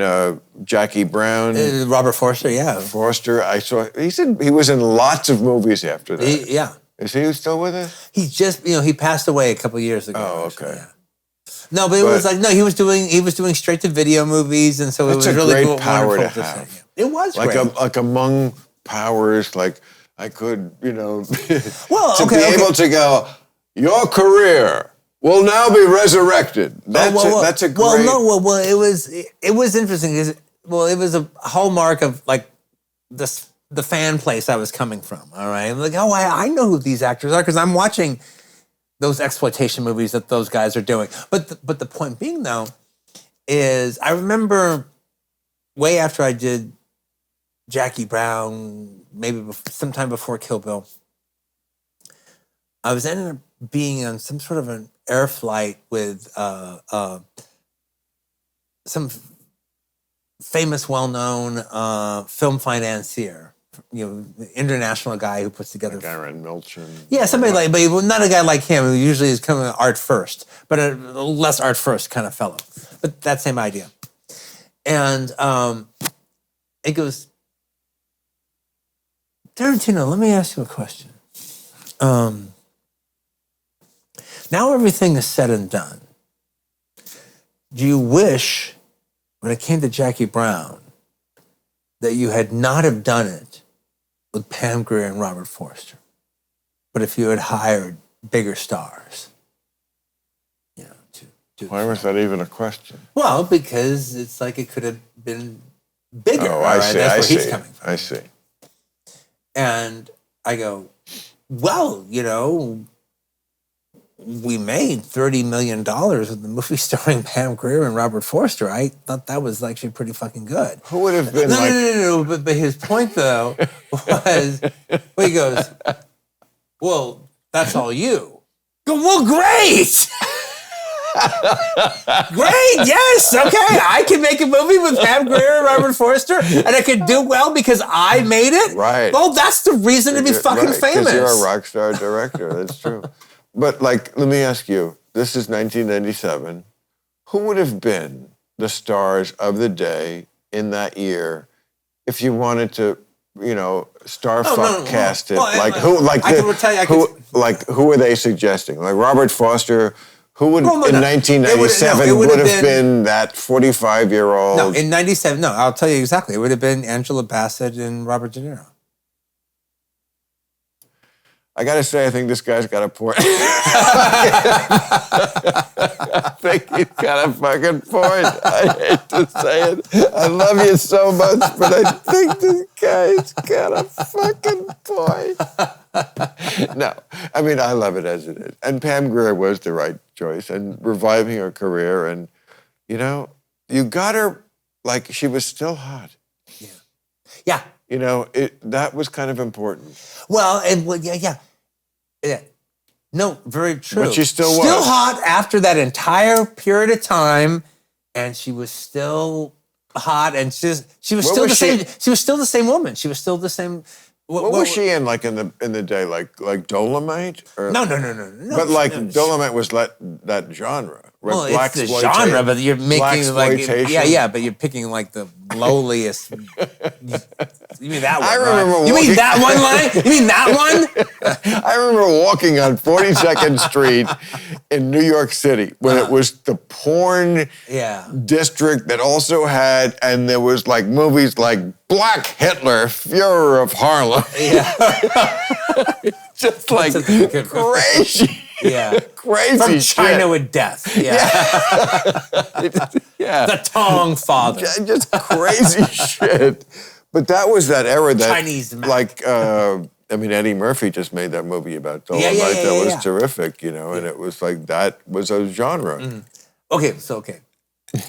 Jackie Brown. Robert Forster, yeah. Forster, I saw, he was in lots of movies after that. Yeah. Is he still with us? He just, he passed away a couple years ago. Oh, actually, okay. Yeah. No, but it was like, he was doing straight to video movies, and so it was really great power to have. It was like great. like among powers, like I could, well, to be able to go, your career will now be resurrected. That's a great. It was interesting because it was a hallmark of like the fan place I was coming from. All right, I'm like, I know who these actors are because I'm watching those exploitation movies that those guys are doing. But the point being though is I remember way after I did Jackie Brown, maybe sometime before Kill Bill, I was ended up being on some sort of an air flight with some famous, well-known film financier, international guy who puts together. Like Aaron Milchin. Yeah, somebody like, but not a guy like him who usually is coming art first, but a less art first kind of fellow. But that same idea. And it goes, Tarantino, let me ask you a question. Now everything is said and done. Do you wish, when it came to Jackie Brown, that you had not have done it with Pam Grier and Robert Forster, but if you had hired bigger stars? Why was that even a question? Well, because it's like it could have been bigger. Oh, I see. That's where he's coming from. I see. And I go, well, we made $30 million with the movie starring Pam Grier and Robert Forster. I thought that was actually pretty fucking good. Who would have been No. But his point, though, was, he goes, well, that's all you. Go, well, great! Great, yes, okay. I can make a movie with Pam Grier and Robert Forster, and I could do well because I made it. Right. Well, that's the reason to be fucking famous. Because you're a rock star director. That's true. But like, let me ask you, this is 1997. Who would have been the stars of the day in that year if you wanted to, cast it? Who were they suggesting? Like Robert Foster, who would in 1997 would have been that 45-year-old? No, in 97, no, I'll tell you exactly. It would have been Angela Bassett and Robert De Niro. I got to say, I think this guy's got a point. I think he's got a fucking point. I hate to say it. I love you so much, but I think this guy's got a fucking point. No, I mean, I love it as it is. And Pam Grier was the right choice and reviving her career. And, you got her like she was still hot. Yeah. That was kind of important. Well, yeah. No, very true. But she still was. Still hot after that entire period of time, and she was still hot, and she was still the same. She was still the same woman. She was still the same. What was she in, like in the day, like Dolomite? Or, no. But Dolomite was that genre. Well, it's the genre, but you're making but you're picking like the lowliest. You mean that one? I remember. Right? You mean that one line? You mean that one? I remember walking on 42nd Street in New York City when it was the porn district that also had, and there was like movies like Black Hitler, Fuhrer of Harlem. Yeah. Just like crazy. Yeah. Crazy From shit. China with death. Yeah. Yeah. The Tong Father. Just crazy shit. But that was that era that Chinese Eddie Murphy just made that movie about Dolomite that was terrific, and it was like that was a genre. Mm. Okay.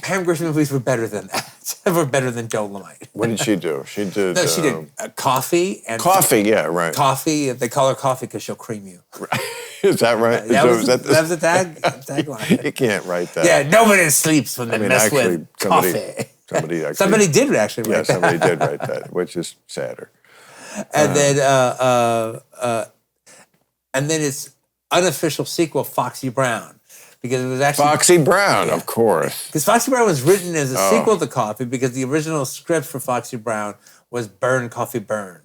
Pam Grier's movies were better than that. Were better than Dolomite. What did she do? She did Coffee. And Coffee, yeah, right. Coffee, they call her Coffee because she'll cream you. Is that right? That was the tagline. You can't write that. Yeah, nobody sleeps when they mess with coffee. Somebody did actually write that. Yeah, somebody did write that, which is sadder. And then its unofficial sequel, Foxy Brown. Because it was actually Foxy Brown, of course. Because Foxy Brown was written as a sequel to Coffee because the original script for Foxy Brown was Burn, Coffee, Burn.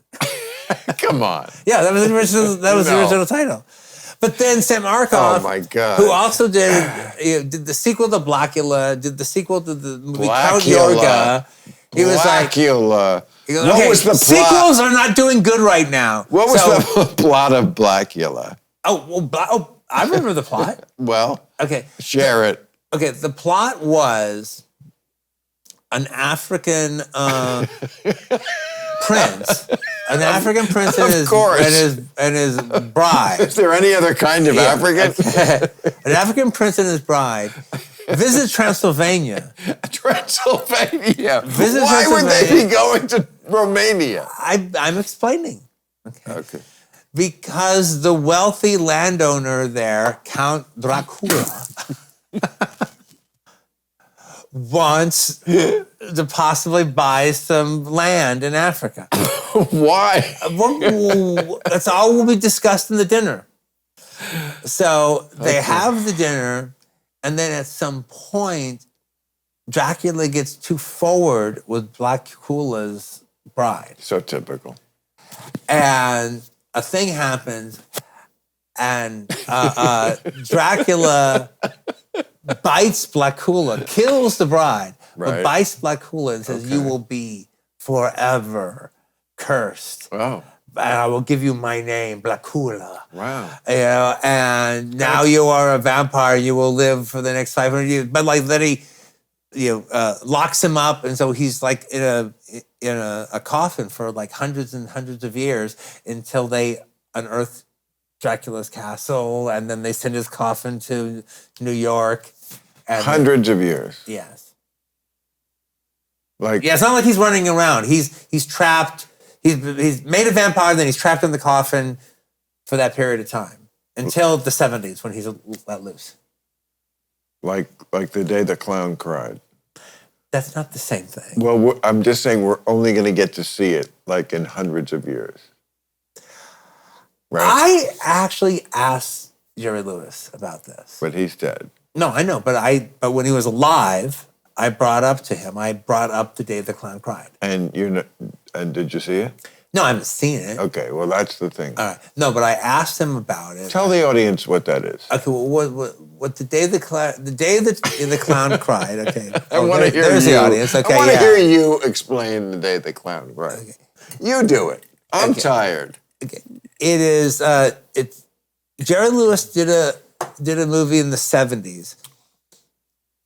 Come on. Yeah, that was the original. The original title. But then Sam Arkoff, who also did the sequel to Blackula, did the sequel to the movie Count Yorga. He was like, Blackula. What was the plot? Sequels are not doing good right now. What was the plot of Blackula? I remember the plot. Well, okay, share it. Okay, the plot was an African prince. An African prince and his bride. Is there any other kind of African? An African prince and his bride visit Transylvania. Transylvania. Why would they be going to Romania? I'm explaining. Okay. Because the wealthy landowner there, Count Dracula, wants to possibly buy some land in Africa. Why? That's all will be discussed in the dinner. So they have the dinner, and then at some point, Dracula gets too forward with Blackula's bride. So typical. And a thing happens, and Dracula bites Blackula, kills the bride, but bites Blackula and says, "You will be forever cursed. Wow. And I will give you my name, Blackula. Wow. And now you are a vampire. You will live for the next 500 years." But like then he, locks him up, and so he's like in a coffin for like hundreds and hundreds of years until they unearth Dracula's castle, and then they send his coffin to New York. And hundreds of years. Yes. It's not like he's running around. He's trapped. He's made a vampire, then he's trapped in the coffin for that period of time until the 70s when he's let loose. Like the day the clown cried. That's not the same thing. Well, I'm just saying we're only going to get to see it like in hundreds of years. Right? I actually asked Jerry Lewis about this. But he's dead. No, I know, but when he was alive, I brought up to him. I brought up The Day the Clown Cried. And and did you see it? No, I haven't seen it. Okay, well that's the thing. All right. No, but I asked him about it. Tell the audience what that is. Okay, well, what the day the clown cried? Okay, I want to hear there's you. the audience. Okay, I want to hear you explain The Day the Clown Cried. Okay. You do it. I'm tired. Okay, it is. Jerry Lewis did a movie in the 70s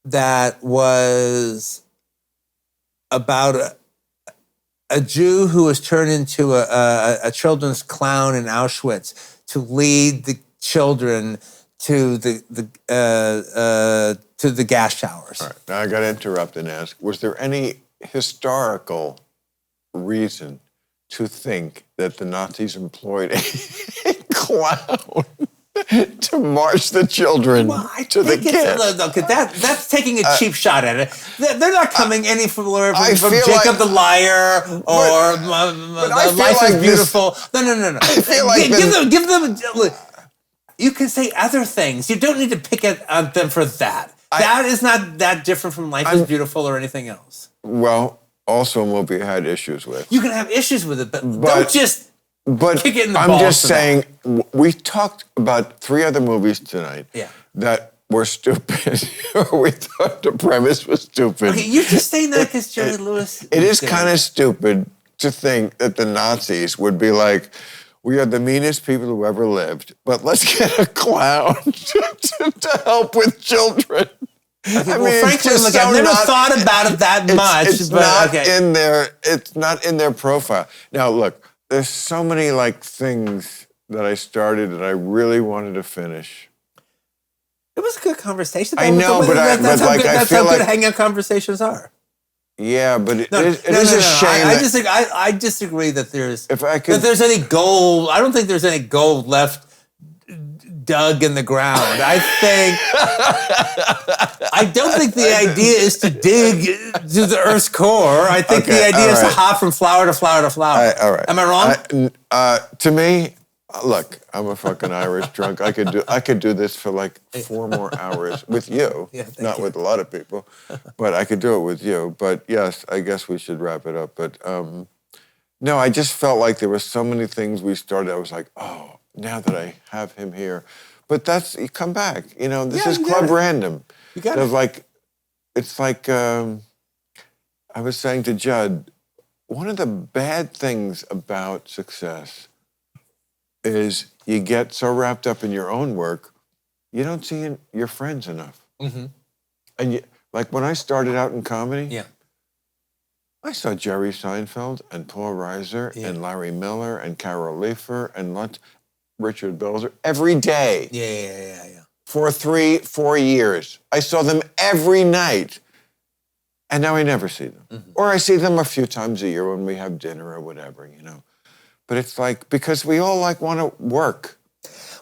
that was about a Jew who was turned into a children's clown in Auschwitz to lead the children to the gas showers. All right. Now I got to interrupt and ask: was there any historical reason to think that the Nazis employed a clown to march the children to the kids? Look, that's taking a cheap shot at it. They're not coming any from Jacob the Liar or Life is Beautiful. No. I feel like give them. Look, you can say other things. You don't need to pick at them for that. That is not that different from Life is Beautiful or anything else. Well, also a movie I had issues with. You can have issues with it, but don't just. But kick it in the I'm balls just for saying, we talked about 3 other movies tonight that were stupid, or we thought the premise was stupid. Okay, you're just saying that because Jerry Lewis. It is kind of stupid to think that the Nazis would be like, we are the meanest people who ever lived, but let's get a clown to help with children. Okay, frankly, look, I've never thought about it that much. It's not in their. It's not in their profile. Now, look. There's so many things that I started that I really wanted to finish. It was a good conversation. I know, that's how good hangout conversations are. Yeah, but it is a shame. I disagree that there's any gold. I don't think there's any gold left dug in the ground. I don't think the idea is to dig to the Earth's core. I think the idea is to hop from flower to flower to flower. All right. Am I wrong? To me, look, I'm a fucking Irish drunk. I could do this for 4 more hours with you. Not with a lot of people, but I could do it with you. But yes, I guess we should wrap it up. But no, I just felt like there were so many things we started. I was like, oh, now that I have him here. But you come back. This is Club Random. You got it. It's like I was saying to Judd, one of the bad things about success is you get so wrapped up in your own work, you don't see your friends enough. Mm-hmm. And when I started out in comedy, I saw Jerry Seinfeld and Paul Reiser and Larry Miller and Carol Leifer and Richard Belzer every day. Yeah. For 3-4 years. I saw them every night. And now I never see them. Mm-hmm. Or I see them a few times a year when we have dinner or whatever, But it's because we all want to work.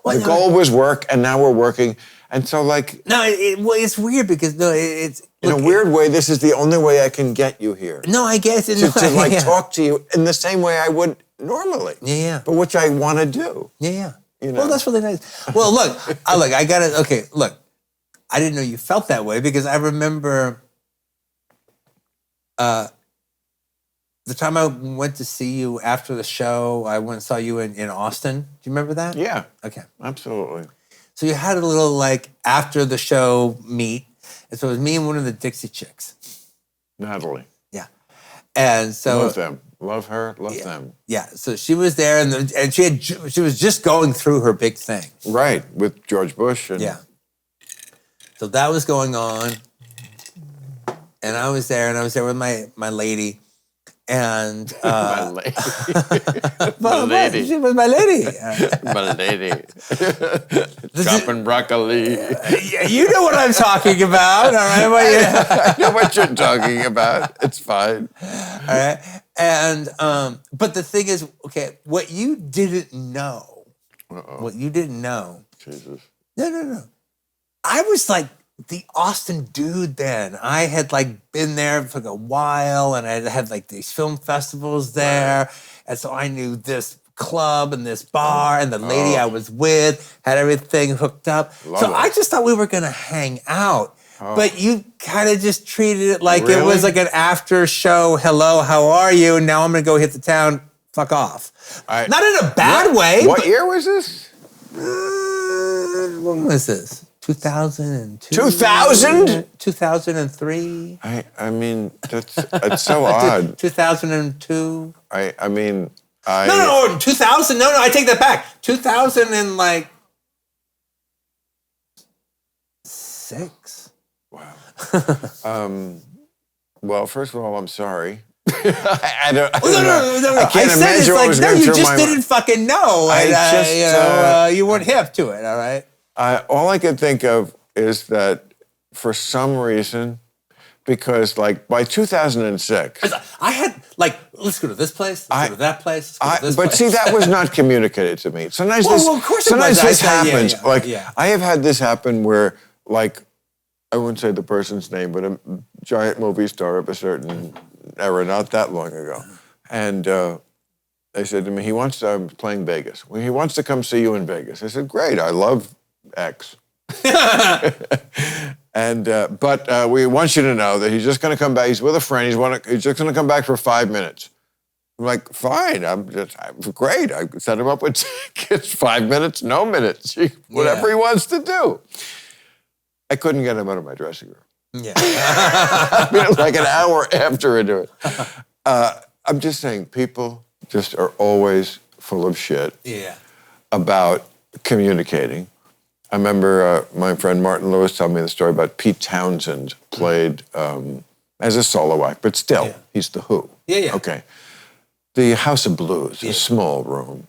Well, the goal was work, and now we're working. And so No, it's weird because it's... In a weird way, this is the only way I can get you here. No, I guess... To talk to you in the same way I would normally. Yeah. But which I want to do. Yeah. Well, that's really nice. Well, look, I got it. Okay, look, I didn't know you felt that way because I remember the time I went to see you after the show, I went and saw you in Austin. Do you remember that? Yeah. Okay. Absolutely. So you had a little after the show meet. And so it was me and one of the Dixie Chicks. Natalie. Yeah. And so... Love them. Love her. Love them. Yeah. So she was there and she was just going through her big thing. Right. With George Bush. And So that was going on. And I was there with my lady. And my lady. my lady. She was my lady. My lady. Chopping broccoli. You know what I'm talking about, all right? I know what you're talking about. It's fine. All right. And but the thing is, okay, what you didn't know. Jesus. No. I was the Austin dude then. I had been there for a while and I had these film festivals there. Right. And so I knew this club and this bar, and the lady I was with had everything hooked up. I just thought we were gonna hang out. But you kind of just treated it like it was like an after show, hello, how are you? And now I'm gonna go hit the town, fuck off. Not in a bad way. What year was this? When was this? 2002? 2000? 2003? I mean, it's so odd. 2002? I mean... No, 2000. No, I take that back. 2006. Wow. Well, first of all, I'm sorry. I don't know. I can't imagine what was going through my mind. You just didn't fucking know. You weren't hip to it, all right? All I could think of is that for some reason, because like by 2006, I had let's go to this place, let's go to that place, but see, that was not communicated to me. Sometimes of course sometimes this happens. I have had this happen where I wouldn't say the person's name, but a giant movie star of a certain era, not that long ago, and they said to me, I'm playing Vegas. Well, he wants to come see you in Vegas. I said, great, I love X. But we want you to know that he's just going to come back. He's with a friend. He's just going to come back for 5 minutes. I'm like, fine. I'm great. I set him up with tickets. 5 minutes, no minutes. Whatever he wants to do. I couldn't get him out of my dressing room. Yeah. I mean, like an hour after I do it. I'm just saying, people just are always full of shit about communicating. I remember my friend Martin Lewis told me the story about Pete Townsend played as a solo act, but still, he's the Who. Yeah. Okay. The House of Blues, a small room,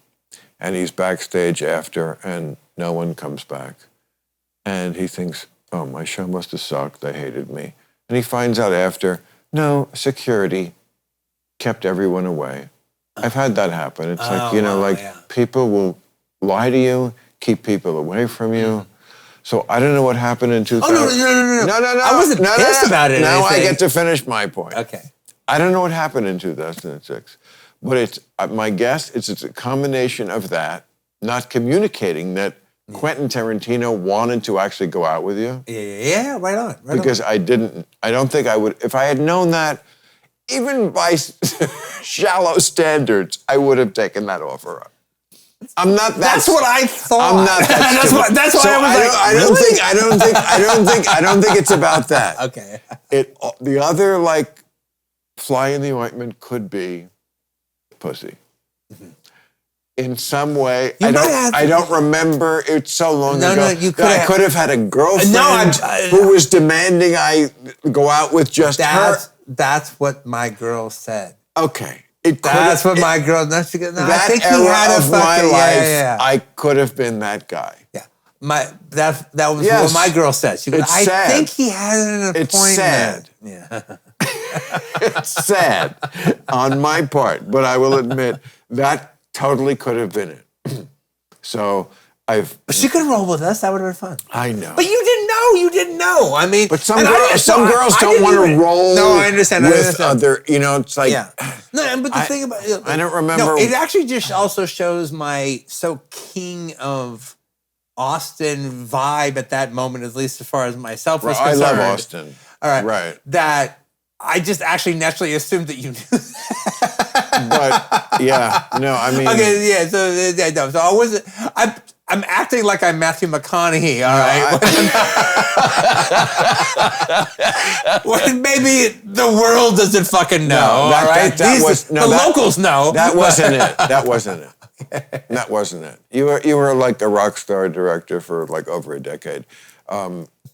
and he's backstage after, and no one comes back. And he thinks, oh, my show must have sucked. They hated me. And he finds out after, no, security kept everyone away. I've had that happen. It's people will lie to you, keep people away from you. So I don't know what happened in 2000. No. I wasn't pissed about it. Now I get to finish my point. Okay. I don't know what happened in 2006, but it's my guess it's a combination of that, not communicating that Quentin Tarantino wanted to actually go out with you. Yeah, right on. Because I don't think I would, if I had known that, even by shallow standards, I would have taken that offer up. I'm not that. That's what I thought. I'm not that. that's why I was I don't think it's about that. Okay. The other fly in the ointment could be pussy. Mm-hmm. In some way, I don't remember. It's so long ago. No, you could. I could have had a girlfriend who was demanding I go out with just her. That's what my girl said. Okay. That's what my girl. I think era he had of my life, I could have been that guy. Yeah, that was what my girl said. She goes, I think he had an appointment. It's sad. Yeah, it's sad on my part, but I will admit that totally could have been it. So But she could roll with us. That would have been fun. I know. But you didn't know. You didn't know. I mean, but some girls don't want to roll. No, I understand. With other, it's like. Yeah. No, but the thing about it, I don't remember. No, it actually just also shows my king of Austin vibe at that moment, at least as far as myself was concerned. I love Austin. All right. Right. That I just actually naturally assumed that you knew that. But yeah, no, I mean. Okay, yeah. So I wasn't. I'm acting like I'm Matthew McConaughey, all right? When maybe the world doesn't fucking know, all right? The locals know. That wasn't it. That wasn't it. Okay. That wasn't it. You were like a rock star director for like over a decade.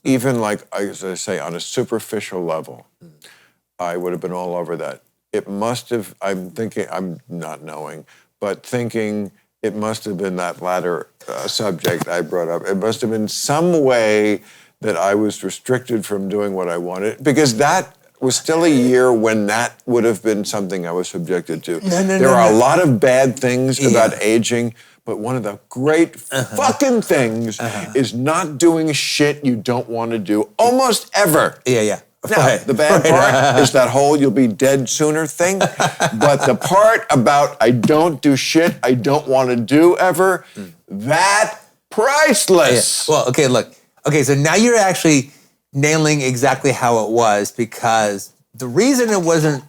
Even like, as I say, on a superficial level, I would have been all over that. It must have, I'm not knowing, but thinking it must have been that latter subject I brought up. It must have been some way that I was restricted from doing what I wanted, because that was still a year when that would have been something I was subjected to. There are a lot of bad things about aging, but one of the great fucking things is not doing shit you don't want to do almost ever. Yeah. No, the bad part is that whole you'll be dead sooner thing. But the part about I don't do shit I don't want to do ever, that priceless. Yeah. Well, okay, look. Okay, so now you're actually nailing exactly how it was, because the reason it wasn't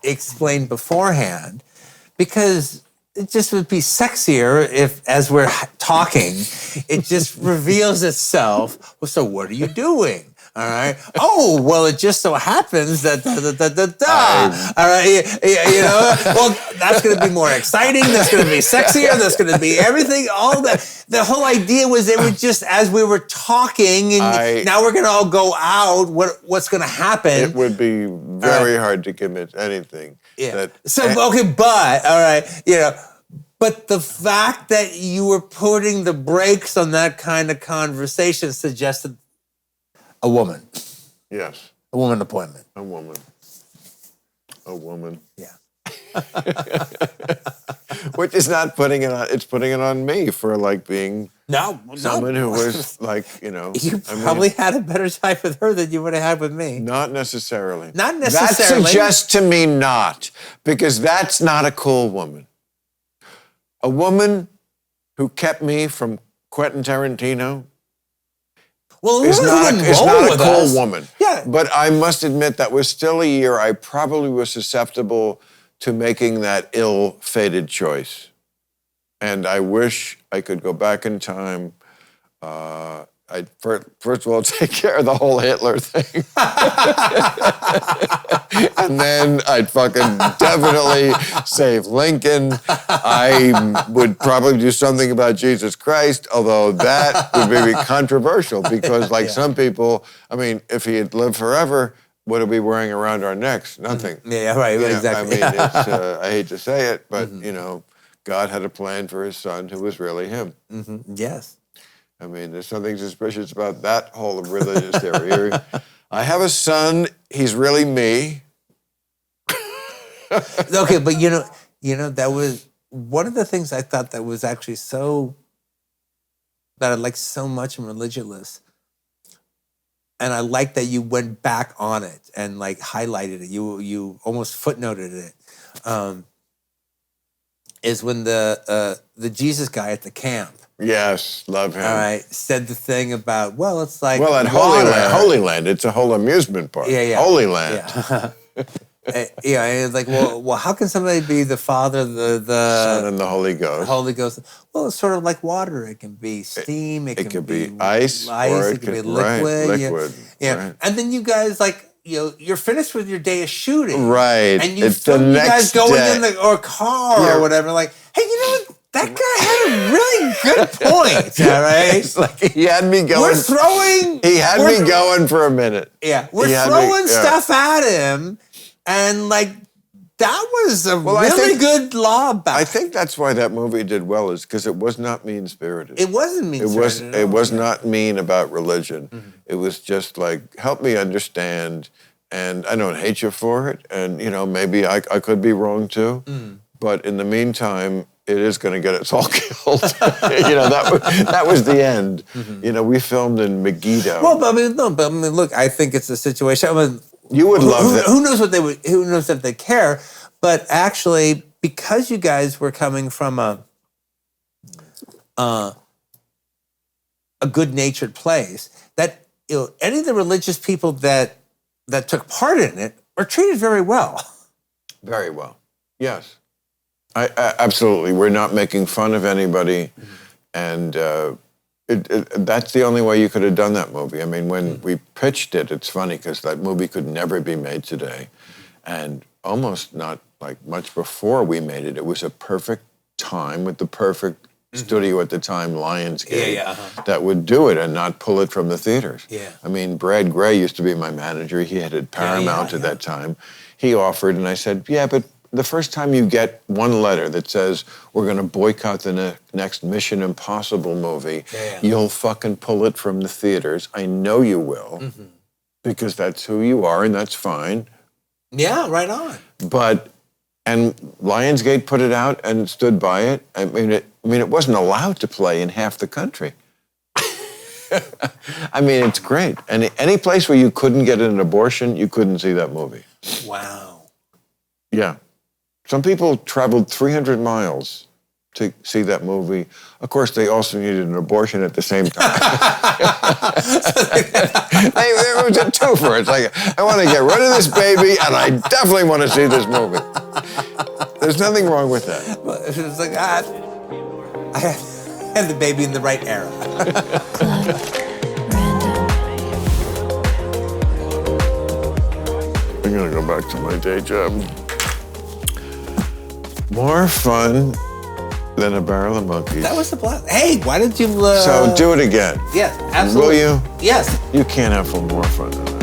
explained beforehand, because it just would be sexier if, as we're talking, it just reveals itself. Well, so what are you doing? All right. Oh, well, it just so happens that all right. You know, well, that's going to be more exciting. That's going to be sexier. That's going to be everything. All that. The whole idea was it would just, as we were talking, and now we're going to all go out. What's going to happen? It would be very hard to commit anything. Yeah. Okay, but all right, you know. But the fact that you were putting the brakes on that kind of conversation suggested a woman. Yes. A woman appointment. A woman. A woman. Yeah. Which is not putting it on, it's putting it on me for like being someone who was like, you know. You probably had a better time with her than you would have had with me. Not necessarily. Not necessarily. That suggests to me not, because that's not a cool woman. A woman who kept me from Quentin Tarantino is not a cool woman. Yeah. But I must admit that was still a year I probably was susceptible to making that ill-fated choice. And I wish I could go back in time. I'd first of all take care of the whole Hitler thing. And then I'd fucking definitely save Lincoln. I would probably do something about Jesus Christ, although that would be controversial because some people, I mean, if he had lived forever, what are we wearing around our necks? Nothing. Yeah, right, exactly. I mean, I hate to say it, but, you know, God had a plan for his son who was really him. Mm-hmm. Yes. I mean, there's something suspicious about that whole religious theory. I have a son. He's really me. Okay, but you know, that was one of the things I thought that was actually that I liked so much in Religulous. And I like that you went back on it and like highlighted it. You almost footnoted it. Is when the Jesus guy at the camp. Yes, love him. All right, said the thing about, well, it's like at Holy Land, it's a whole amusement park. Yeah. Holy Land. Yeah. Yeah, and it's like, well, how can somebody be the Father, the Son, and the Holy Ghost? Holy Ghost. Well, it's sort of like water. It can be steam. It can be ice, or it can be liquid. Right, liquid. Yeah. Right. And then you guys you're finished with your day of shooting. Right. And you guys going in the car or whatever. Like, hey, you know what? That guy had a really good point. All right. It's like he had me going. He had me going for a minute. Yeah. We're throwing stuff at him. And like, that was a really good lob back. I think that's why that movie did well, is because it was not mean-spirited. It wasn't mean-spirited. It was not mean about religion. Mm-hmm. It was just like, help me understand, and I don't hate you for it, and you know, maybe I could be wrong too, but in the meantime, it is going to get us all killed. You know, that was the end. Mm-hmm. You know, we filmed in Megiddo. Well, but I mean, look, I think it's a situation. I mean, you would love that. Who knows what they would? Who knows if they care? But actually, because you guys were coming from a good-natured place, that any of the religious people that took part in it were treated very well. Very well. Yes. I absolutely. We're not making fun of anybody, and that's the only way you could have done that movie. I mean, when we pitched it, it's funny because that movie could never be made today, and almost not like much before we made it. It was a perfect time with the perfect studio at the time, Lionsgate, that would do it and not pull it from the theaters. Yeah. I mean, Brad Gray used to be my manager. He headed Paramount at that time. He offered, and I said, yeah, but the first time you get one letter that says, we're going to boycott the next Mission Impossible movie, you'll fucking pull it from the theaters. I know you will, because that's who you are, and that's fine. Yeah, right on. And Lionsgate put it out and stood by it. I mean, it wasn't allowed to play in half the country. I mean, it's great. And any place where you couldn't get an abortion, you couldn't see that movie. Wow. Yeah. Some people traveled 300 miles to see that movie. Of course, they also needed an abortion at the same time. It was a twofer. It's like, I want to get rid of this baby, and I definitely want to see this movie. There's nothing wrong with that. Well, it was like, I had the baby in the right era. I'm going to go back to my day job. More fun than a barrel of monkeys. That was a blast. Hey, why did you... So do it again. Yes, absolutely. Will you? Yes. You can't have more fun than that.